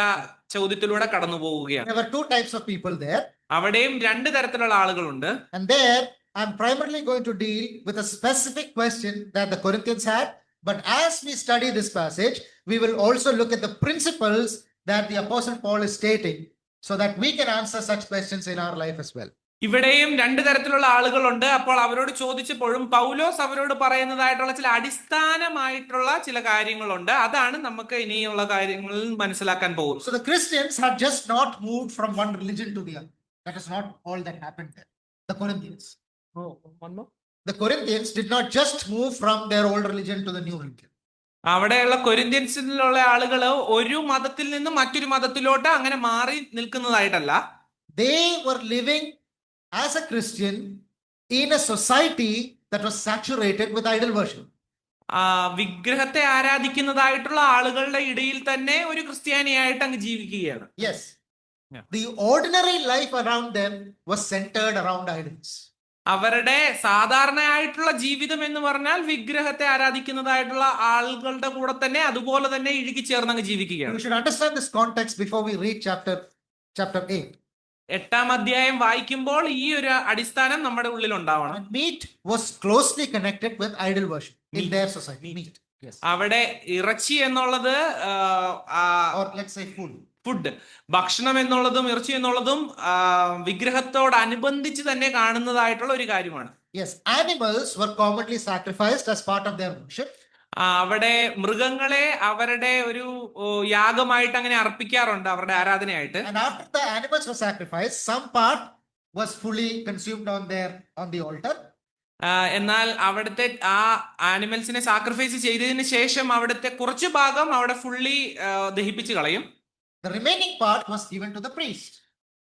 Speaker 2: ചോദ്യത്തിലൂടെ കടന്നു പോവുകയാണ്.
Speaker 1: There were two types of people there.
Speaker 2: അവിടെയും രണ്ട് തരത്തിലുള്ള ആളുകളുണ്ട്.
Speaker 1: And there, I'm primarily going to deal with a specific question that the Corinthians had. But as we study this passage, we will also look at the principles that the Apostle Paul is stating so that we can answer such questions in our life as well.
Speaker 2: ഇവിടെയും രണ്ട് തരത്തിലുള്ള ആളുകളുണ്ട്. അപ്പോൾ അവരോട് ചോദിച്ചപ്പോഴും പൗലോസ് അവരോട് പറയുന്നതായിട്ടുള്ള ചില അടിസ്ഥാനമായിട്ടുള്ള ചില കാര്യങ്ങളുണ്ട്. അതാണ് നമുക്ക് ഇനിയുള്ള കാര്യങ്ങളിൽ മനസ്സിലാക്കാൻ പോകും.
Speaker 1: So the Christians had just not moved from one religion to the other. That is not all that happened there. The Corinthians did not just move from their old religion to the new religion.
Speaker 2: അവിടെയുള്ള കൊരിന്ത്യൻസിലുള്ള ആളുകൾ ഒരു മതത്തിൽ നിന്ന് മറ്റൊരു മതത്തിലോട്ട് അങ്ങനെ മാറി നിൽക്കുന്നതായിട്ടല്ല.
Speaker 1: They were living as a Christian in a society that was saturated with idol worship.
Speaker 2: വിഗ്രഹത്തെ ആരാധിക്കുന്നതായിട്ടുള്ള ആളുകളുടെ ഇടയിൽ തന്നെ ഒരു ക്രിസ്ത്യാനിയായിട്ട് അങ്ങ് ജീവിക്കുകയാണ്.
Speaker 1: Yes. The ordinary life around them was centered around idols.
Speaker 2: അവരുടെ സാധാരണയായിട്ടുള്ള ജീവിതം എന്ന് പറഞ്ഞാൽ വിഗ്രഹത്തെ ആരാധിക്കുന്നതായിട്ടുള്ള ആളുകളുടെ കൂടെ തന്നെ അതുപോലെ തന്നെ ഇഴുകി ചേർന്നങ്ങ് ജീവിക്കുകയാണ്.
Speaker 1: You should understand this context before we read chapter 8.
Speaker 2: 8-ാം അധ്യായം വായിക്കുമ്പോൾ ഈ ഒരു അടിസ്ഥാനം നമ്മുടെ ഉള്ളിൽ ഉണ്ടാവണം.
Speaker 1: Meat was closely connected with idol worship in their society. Meat. Yes.
Speaker 2: അവിടെ ഇറച്ചി എന്നുള്ളത്
Speaker 1: Or let's say food.
Speaker 2: Food, ഭക്ഷണം എന്നുള്ളതും ഇറച്ചി എന്നുള്ളതും വിഗ്രഹത്തോടനുബന്ധിച്ച് തന്നെ കാണുന്നതായിട്ടുള്ള ഒരു കാര്യമാണ്.
Speaker 1: Yes, animals were commonly sacrificed as part of their worship.
Speaker 2: അവിടെ മൃഗങ്ങളെ അവരുടെ ഒരു യാഗമായിട്ട് അങ്ങനെ അർപ്പിക്കാറുണ്ട് അവരുടെ ആരാധനയായിട്ട്.
Speaker 1: And after the animals were sacrificed, some part was fully consumed on the altar.
Speaker 2: എന്നാൽ അവിടുത്തെ ആ ആനിമൽസിനെ സാക്രിഫൈസ് ചെയ്തതിന് ശേഷം അവിടുത്തെ കുറച്ച് ഭാഗം അവിടെ ഫുള്ളി ദഹിപ്പിച്ച് കളയും.
Speaker 1: The remaining part was given to the priest.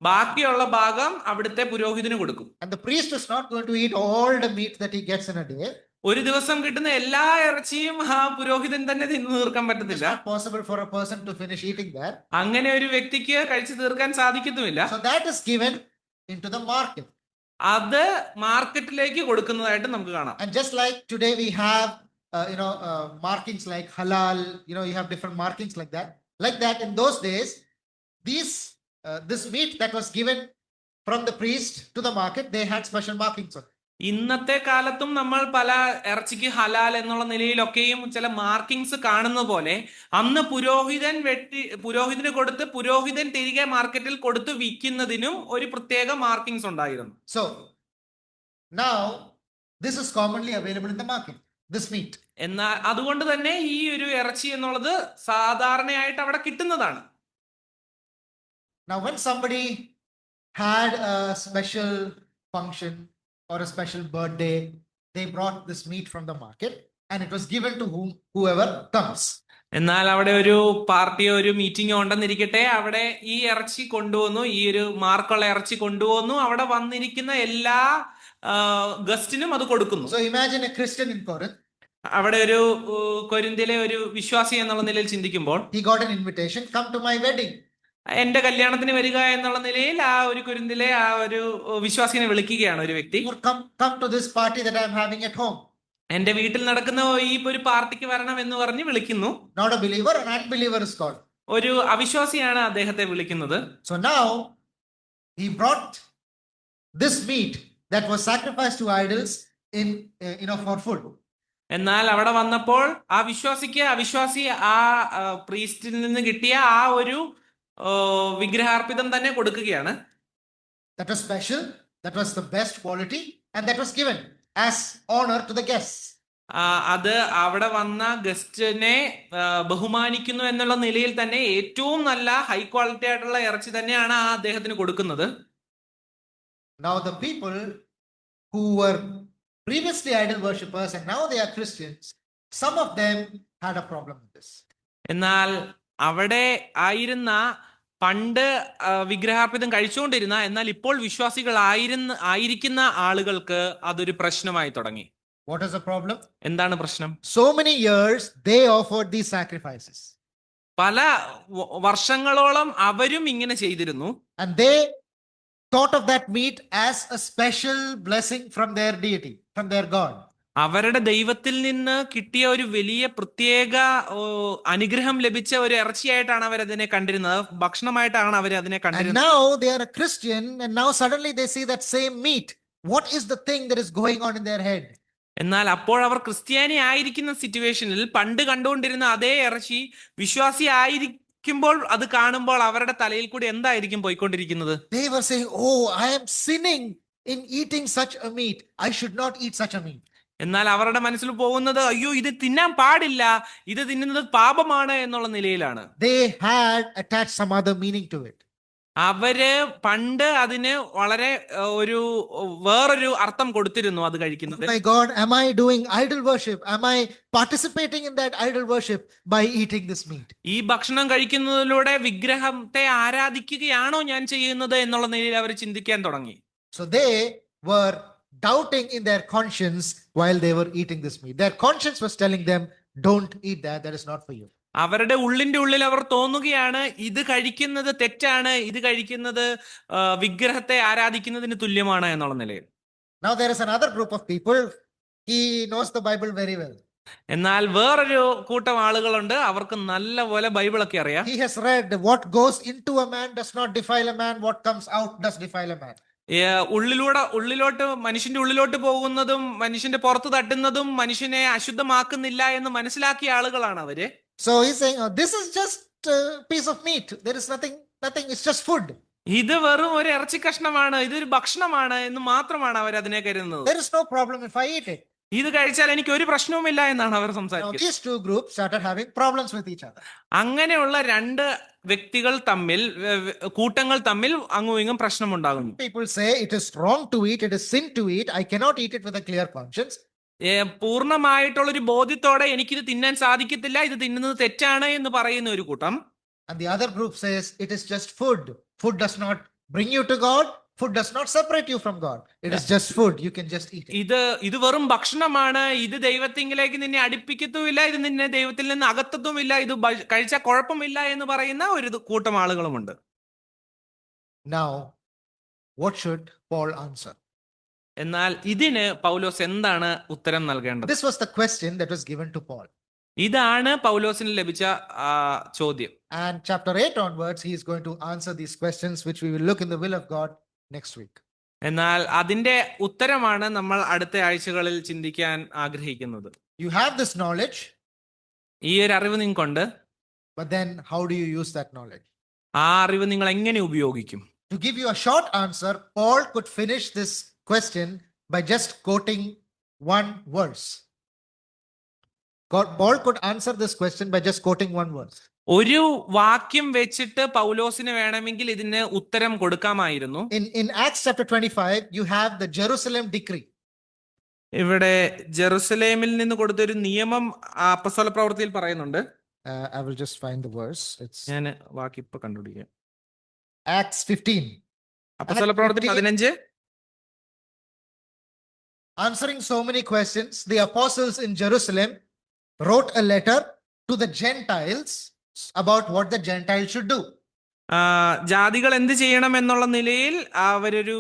Speaker 2: ബാക്കിയുള്ള ഭാഗം അവിടുത്തെ പുരോഹിതന് കൊടുക്കും.
Speaker 1: And the priest is not going to eat all the meat that he gets in a day.
Speaker 2: ഒരു ദിവസം കിട്ടുന്ന എല്ലാ ഇറച്ചിയും ആ പുരോഹിതൻ തന്നെ തിന്നു തീർക്കാൻ പറ്റത്തില്ല.
Speaker 1: It's not possible for a person to finish eating that.
Speaker 2: അങ്ങനെ ഒരു വ്യക്തിക്ക് കഴിച്ചു തീർക്കാൻ സാധിക്കത്തുമില്ല.
Speaker 1: So that is given into the market.
Speaker 2: അത് മാർക്കറ്റിലേക്ക് കൊടുക്കുന്നതായിട്ട് നമുക്ക് കാണാം.
Speaker 1: And just like today we have markings like halal, you have different markings like that. Like that, in those days, this meat that was given from the priest to the market, they had special markings on it.
Speaker 2: ഇന്നത്തെ കാലത്തും നമ്മൾ പല ഇറച്ചിക്ക് ഹലാൽ എന്നുള്ള നിലയിലൊക്കെയും ചില markings കാണുന്ന പോലെ അന്ന് പുരോഹിതന് കൊടുത്ത് പുരോഹിതൻ തിരികെ മാർക്കറ്റിൽ കൊടുത്ത് വിൽക്കുന്നതിനും ഒരു പ്രത്യേക മാർക്കിങ്സ് ഉണ്ടായിരുന്നു.
Speaker 1: So now this is commonly available in the market, this meat.
Speaker 2: എന്നാൽ അതുകൊണ്ട് തന്നെ ഈ ഒരു ഇറച്ചി എന്നുള്ളത് സാധാരണയായിട്ട് അവിടെ കിട്ടുന്നതാണ്.
Speaker 1: Now when somebody had a special function or a special birthday, they brought this meat from the market and it was given to whoever comes.
Speaker 2: എന്നാൽ അവിടെ ഒരു പാർട്ടിയോ ഒരു മീറ്റിംഗോ ഉണ്ടെന്നിരിക്കട്ടെ, അവിടെ ഈ ഇറച്ചി കൊണ്ടുവന്നു, ഈ ഒരു മാർക്കുള്ള ഇറച്ചി കൊണ്ടുവന്നു, അവിടെ വന്നിരിക്കുന്ന എല്ലാ ഗസ്റ്റിനും അത് കൊടുക്കുന്നു.
Speaker 1: So imagine a Christian in Corinth.
Speaker 2: അവിടെ ഒരു കൊരിന്ത്യയിലെ ഒരു വിശ്വാസി എന്നുള്ള നിലയിൽ ചിന്തിക്കുമ്പോൾ
Speaker 1: he got an invitation, come to my wedding.
Speaker 2: എന്റെ കല്യാണത്തിന് വരിക എന്നുള്ള നിലയിൽ ആ ഒരു കൊരിന്ത്യയിലെ ആ ഒരു വിശ്വാസിനെ വിളിക്കുകയാണ് ഒരു വ്യക്തി.
Speaker 1: Or come to this party that I am having at home.
Speaker 2: എന്റെ വീട്ടിൽ നടക്കുന്ന ഈ ഒരു പാർട്ടിക്ക് വരണം എന്ന് പറഞ്ഞ് വിളിക്കുന്നു.
Speaker 1: Not a believer, an unbeliever is called.
Speaker 2: ഒരു അവിശ്വാസിയാണ് അദ്ദേഹത്തെ വിളിക്കുന്നത്.
Speaker 1: So now he brought this meat that was sacrificed to idols in for food.
Speaker 2: എന്നാൽ അവിടെ വന്നപ്പോൾ ആ അവിശ്വാസി ആ പ്രീസ്റ്റിൽ നിന്ന് കിട്ടിയ ആ ഒരു വിഗ്രഹാർപ്പിതം തന്നെ കൊടുക്കുകയാണ്.
Speaker 1: That was special, that was the best quality, and that was given as honor to the guests.
Speaker 2: അത് അവിടെ വന്ന ഗസ്റ്റിനെ ബഹുമാനിക്കുന്നു എന്നുള്ള നിലയിൽ തന്നെ ഏറ്റവും നല്ല ഹൈ ക്വാളിറ്റി ആയിട്ടുള്ള ഇറച്ചി തന്നെയാണ് ആ അദ്ദേഹത്തിന് കൊടുക്കുന്നത്.
Speaker 1: Now the people who were previously idol worshippers and now they are Christians, some of them had a problem with this.
Speaker 2: എന്നാൽ അവിടെ പണ്ട് വിഗ്രഹാർപ്പിതം കഴിച്ചുകൊണ്ടിരുന്ന എന്നാൽ ഇപ്പോൾ ആയിരിക്കുന്ന ആളുകൾക്ക് അതൊരു പ്രശ്നമായി തുടങ്ങി.
Speaker 1: What is the problem?
Speaker 2: എന്താണ് പ്രശ്നം?
Speaker 1: So many years they offered these sacrifices.
Speaker 2: പല വർഷങ്ങളോളം അവരും ഇങ്ങനെ ചെയ്തിരുന്നു.
Speaker 1: And they thought of that meat as a special blessing from their deity, from their God.
Speaker 2: അവരുടെ ദൈവത്തിൽ നിന്ന് കിട്ടിയ ഒരു വലിയ പ്രത്യേക അനുഗ്രഹം ലഭിച്ച ഒരു ഇറച്ചിയായിട്ടാണ് അവർ അതിനെ കണ്ടിരുന്നത്, ഭക്ഷണമായിട്ടാണ് അവർ അതിനെ കണ്ടിരുന്നത്.
Speaker 1: And now they are a Christian and now suddenly they see that same meat. What is the thing that is going on in their head?
Speaker 2: എന്നാൽ അപ്പോൾ അവർ ക്രിസ്ത്യാനി ആയിരിക്കുന്ന സിറ്റുവേഷനിൽ പണ്ട് കണ്ടുകൊണ്ടിരുന്ന അതേ ഇറച്ചി വിശ്വാസി ആയിരിക്കുമ്പോൾ അത് കാണുമ്പോൾ അവരുടെ തലയിൽ കൂടി എന്തായിരിക്കും പോയിക്കൊണ്ടിരിക്കുന്നത്?
Speaker 1: They were saying, "Oh, I am sinning in eating such a meat. I should not eat such a meat."
Speaker 2: എന്നാൽ അവരുടെ മനസ്സിൽ പോകുന്നത് അയ്യോ ഇത് തിന്നാൻ പാടില്ല, ഇത് തിന്നുന്നത് പാപമാണ് എന്നുള്ള നിലയിലാണ്.
Speaker 1: They had attached some other meaning to it.
Speaker 2: അവര് പണ്ട് അതിന് വളരെ വേറൊരു അർത്ഥം കൊടുത്തിരുന്നു അത് കഴിക്കുന്നത്.
Speaker 1: My God, am I doing idol worship? Am I participating in that idol worship by eating this meat?
Speaker 2: ഈ ഭക്ഷണം കഴിക്കുന്നതിലൂടെ വിഗ്രഹത്തെ ആരാധിക്കുകയാണോ ഞാൻ ചെയ്യുന്നത് എന്നുള്ള നിലയിൽ അവർ ചിന്തിക്കാൻ തുടങ്ങി.
Speaker 1: So they were doubting in their conscience while they were eating this meat. Their conscience was telling them, don't eat that, that is not for you.
Speaker 2: അവരുടെ ഉള്ളിൽ അവർ തോന്നുകയാണ് ഇത് കഴിക്കുന്നത് തെറ്റാണ്, ഇത് കഴിക്കുന്നത് വിഗ്രഹത്തെ ആരാധിക്കുന്നതിന് തുല്യമാണ് എന്നുള്ള നിലയിൽ.
Speaker 1: Now there is another group of people, he knows the Bible very well.
Speaker 2: എന്നാൽ വേറൊരു കൂട്ടം ആളുകളുണ്ട്, അവർക്ക് നല്ലപോലെ ബൈബിളൊക്കെ അറിയാം.
Speaker 1: He has read what goes into a man does not defile a man, what comes out does defile a man. മനുഷ്യന്റെ ഉള്ളിലോട്ട് പോകുന്നതും മനുഷ്യന്റെ പുറത്ത് തട്ടുന്നതും മനുഷ്യനെ അശുദ്ധമാക്കുന്നില്ല എന്ന് മനസ്സിലാക്കിയ ആളുകളാണ് അവര്. So he's saying, oh, this is just a piece of meat. There is nothing, it's just food.
Speaker 2: ഇത് വെറും ഒരു ഇറച്ചി കഷ്ണമാണ്, ഇതൊരു ഭക്ഷണമാണ് എന്ന് മാത്രമാണ് അവർ അതിനെ കരുതുന്നത്.
Speaker 1: There is no problem if I eat it.
Speaker 2: ഇത് കഴിച്ചാൽ എനിക്ക് ഒരു പ്രശ്നവുമില്ല എന്നാണ് അവർ സംസാരിക്കുന്നത്.
Speaker 1: These two groups started having problems with each other.
Speaker 2: അങ്ങനെയുള്ള രണ്ട് കൂട്ടങ്ങൾ തമ്മിൽ അങ്ങും ഇങ്ങും പ്രശ്നമുണ്ടാകുന്നു.
Speaker 1: People say it is wrong to eat, it is sin to eat. I cannot eat it with a clear conscience.
Speaker 2: പൂർണ്ണമായിട്ടുള്ളൊരു ബോധ്യത്തോടെ എനിക്കിത് തിന്നാൻ സാധിക്കത്തില്ല, ഇത് തിന്നുന്നത് തെറ്റാണ് എന്ന് പറയുന്ന ഒരു കൂട്ടം.
Speaker 1: And the other group says it is just food. Food does not bring you to God. Food does not separate you from God. It is just food. You can just eat it.
Speaker 2: ഇത് വെറും ഭക്ഷണമാണ്, ഇത് ദൈവത്തിലേക്ക് നിന്നെ അടുപ്പിക്കത്തുമില്ല, ഇത് നിന്നെ ദൈവത്തിൽ നിന്ന് അകത്തതുമില്ല, ഇത് കഴിച്ചാൽ കുഴപ്പമില്ല എന്ന് പറയുന്ന ഒരു കൂട്ടം ആളുകളുമുണ്ട്.
Speaker 1: Now, what should Paul answer?
Speaker 2: എന്നാൽ ഇതിന് പൗലോസ് എന്താണ് ഉത്തരം നൽകേണ്ടത്?
Speaker 1: This was the question that was given to Paul.
Speaker 2: ഇതാണ് പൗലോസിന് ലഭിച്ച ചോദ്യം.
Speaker 1: And chapter 8 onwards, he is going to answer these questions, which we will look in the will of God next week.
Speaker 2: എന്നാൽ അതിന്റെ ഉത്തരമാണ് നമ്മൾ അടുത്ത ആഴ്ചകളിൽ ചിന്തിക്കാൻ ആഗ്രഹിക്കുന്നത്.
Speaker 1: You have this knowledge.
Speaker 2: ഈ ഒരു അറിവ് നിങ്ങൾക്കുണ്ട്.
Speaker 1: But then how do you use that knowledge?
Speaker 2: ആ അറിവ് നിങ്ങൾ എങ്ങനെ ഉപയോഗിക്കും?
Speaker 1: To give you a short answer, Paul could finish this question by just quoting one verse. Paul could answer this question by just quoting one verse.
Speaker 2: ഒരു വാക്യം വെച്ചിട്ട് പൗലോസിന് വേണമെങ്കിൽ ഇതിന് ഉത്തരം കൊടുക്കാമായിരുന്നു.
Speaker 1: In Acts chapter 25, you have the Jerusalem decree.
Speaker 2: ഇവിടെ ജെറുസലേമിൽ നിന്ന് കൊടുത്തൊരു നിയമം അപ്പോസ്തല പ്രവൃത്തിയിൽ പറയുന്നുണ്ട്.
Speaker 1: I will just find the verse.
Speaker 2: ഞാൻ വാക്യം ഇപ്പൊ കണ്ടുപിടിക്കാം.
Speaker 1: Acts 15.
Speaker 2: അപ്പോസ്തല പ്രവൃത്തി 15.
Speaker 1: Answering so many questions, the apostles in Jerusalem wrote a letter to the Gentiles about what the Gentiles should do.
Speaker 2: ജാതികൾ എന്ത് ചെയ്യണം എന്നുള്ള നിലയിൽ അവരൊരു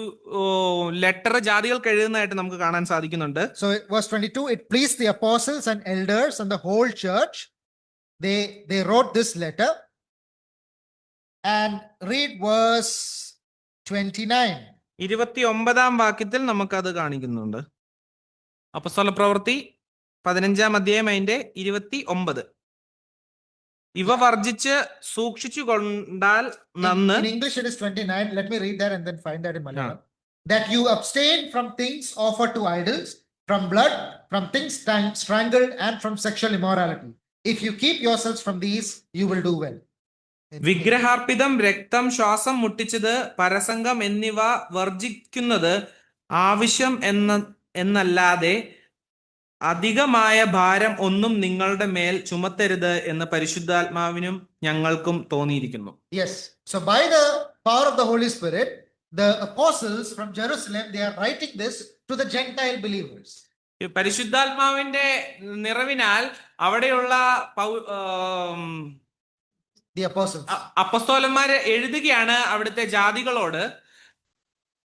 Speaker 2: ലെറ്റർ ജാതികൾക്ക് എഴുതുന്നതായിട്ട് നമുക്ക് കാണാൻ സാധിക്കുന്നുണ്ട്.
Speaker 1: So verse 22, it pleased the apostles and elders and the whole church. They wrote this letter. And read verse 29.
Speaker 2: 29-ാം വാക്യത്തിൽ നമുക്കത് കാണിക്കുന്നുണ്ട്. അപ്പോസ്തല പ്രവൃത്തി 15-ാം അധ്യായം അതിന്റെ 29. ഇവ വർജിച്ച് സൂക്ഷിച്ചു കൊണ്ടാൽ നന്ന്.
Speaker 1: In English it is 29. Let me read that and then find that in Malayalam. That you abstain from things offered to idols, from blood, from things strangled, and from sexual immorality. If you keep yourselves from these, you will do well.
Speaker 2: വിഗ്രഹാർപ്പിതം, രക്തം, ശ്വാസം മുട്ടിച്ചത്, പരസംഗം എന്നിവ വർജിക്കുന്നത് ആവശ്യം എന്നല്ലാതെ അധികമായ ഭാരം ഒന്നും നിങ്ങളുടെ മേൽ ചുമത്തരുത് എന്ന് പരിശുദ്ധാത്മാവിനും ഞങ്ങൾക്കും തോന്നിയിരിക്കുന്നു.
Speaker 1: Yes. So by the power of the Holy Spirit, the apostles from Jerusalem, they are writing this to the Gentile believers.
Speaker 2: പരിശുദ്ധാത്മാവിന്റെ നിറവിനാൽ അവിടെയുള്ള
Speaker 1: The apostles.
Speaker 2: അപ്പസ്തോലന്മാര് എഴുതുകയാണ് അവിടുത്തെ ജാതികളോട്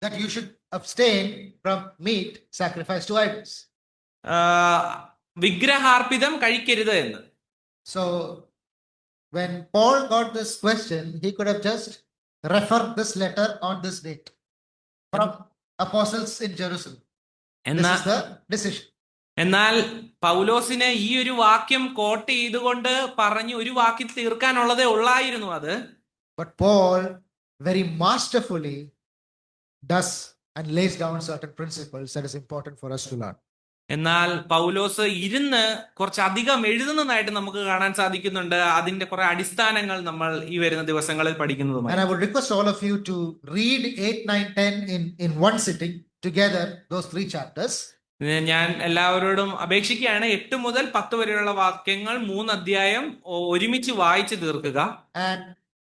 Speaker 1: That you should abstain from meat sacrificed to idols.
Speaker 2: വിഗ്രഹാർപ്പിതം കഴിക്കരുത് എന്ന്.
Speaker 1: So when Paul got this question, he could have just referred this letter on this date from apostles in Jerusalem. This is the decision.
Speaker 2: എന്നാൽ പൗലോസിന് ഈ ഒരു വാക്യം coat ചെയ്തുകൊണ്ട് പറഞ്ഞു ഒരു വാക്യം തീർക്കാനുള്ളതേ ഉള്ളായിരുന്നു അത്.
Speaker 1: But Paul very masterfully does and lays down certain principles that is important for us to learn.
Speaker 2: എന്നാൽ പൗലോസ് ഇരുന്ന് കുറച്ചധികം എഴുതുന്നതായിട്ട് നമുക്ക് കാണാൻ സാധിക്കുന്നുണ്ട്. അതിന്റെ കുറെ അടിസ്ഥാനങ്ങൾ നമ്മൾ ഈ വരുന്ന ദിവസങ്ങളിൽ പഠിക്കുന്നതുമായി.
Speaker 1: And I would request all of you to read 8, 9, 10 in one sitting together, those 3 chapters.
Speaker 2: ഞാൻ എല്ലാവരോടും അപേക്ഷിക്കുകയാണ് 8 മുതൽ 10 വരെയുള്ള വാക്യങ്ങൾ 3 അധ്യായം ഒരുമിച്ച് വായിച്ചു തീർക്കുക.
Speaker 1: And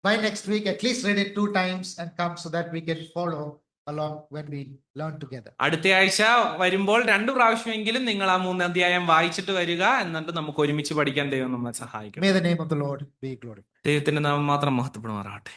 Speaker 1: by next week, at least read it 2 times and come so that we can follow along when we learn together.
Speaker 2: അടുത്ത ആഴ്ച വരുമ്പോൾ 2 പ്രാവശ്യമെങ്കിലും നിങ്ങൾ ആ 3 അധ്യായം വായിച്ചിട്ട് വരിക. എന്നിട്ട് നമുക്ക് ഒരുമിച്ച് പഠിക്കാൻ ദൈവം നമ്മളെ സഹായിക്കും.
Speaker 1: May the name of the Lord be glorified.
Speaker 2: ദൈവത്തിന്റെ നാമം മാത്രം മഹത്വപ്പെടുമാറാകട്ടെ.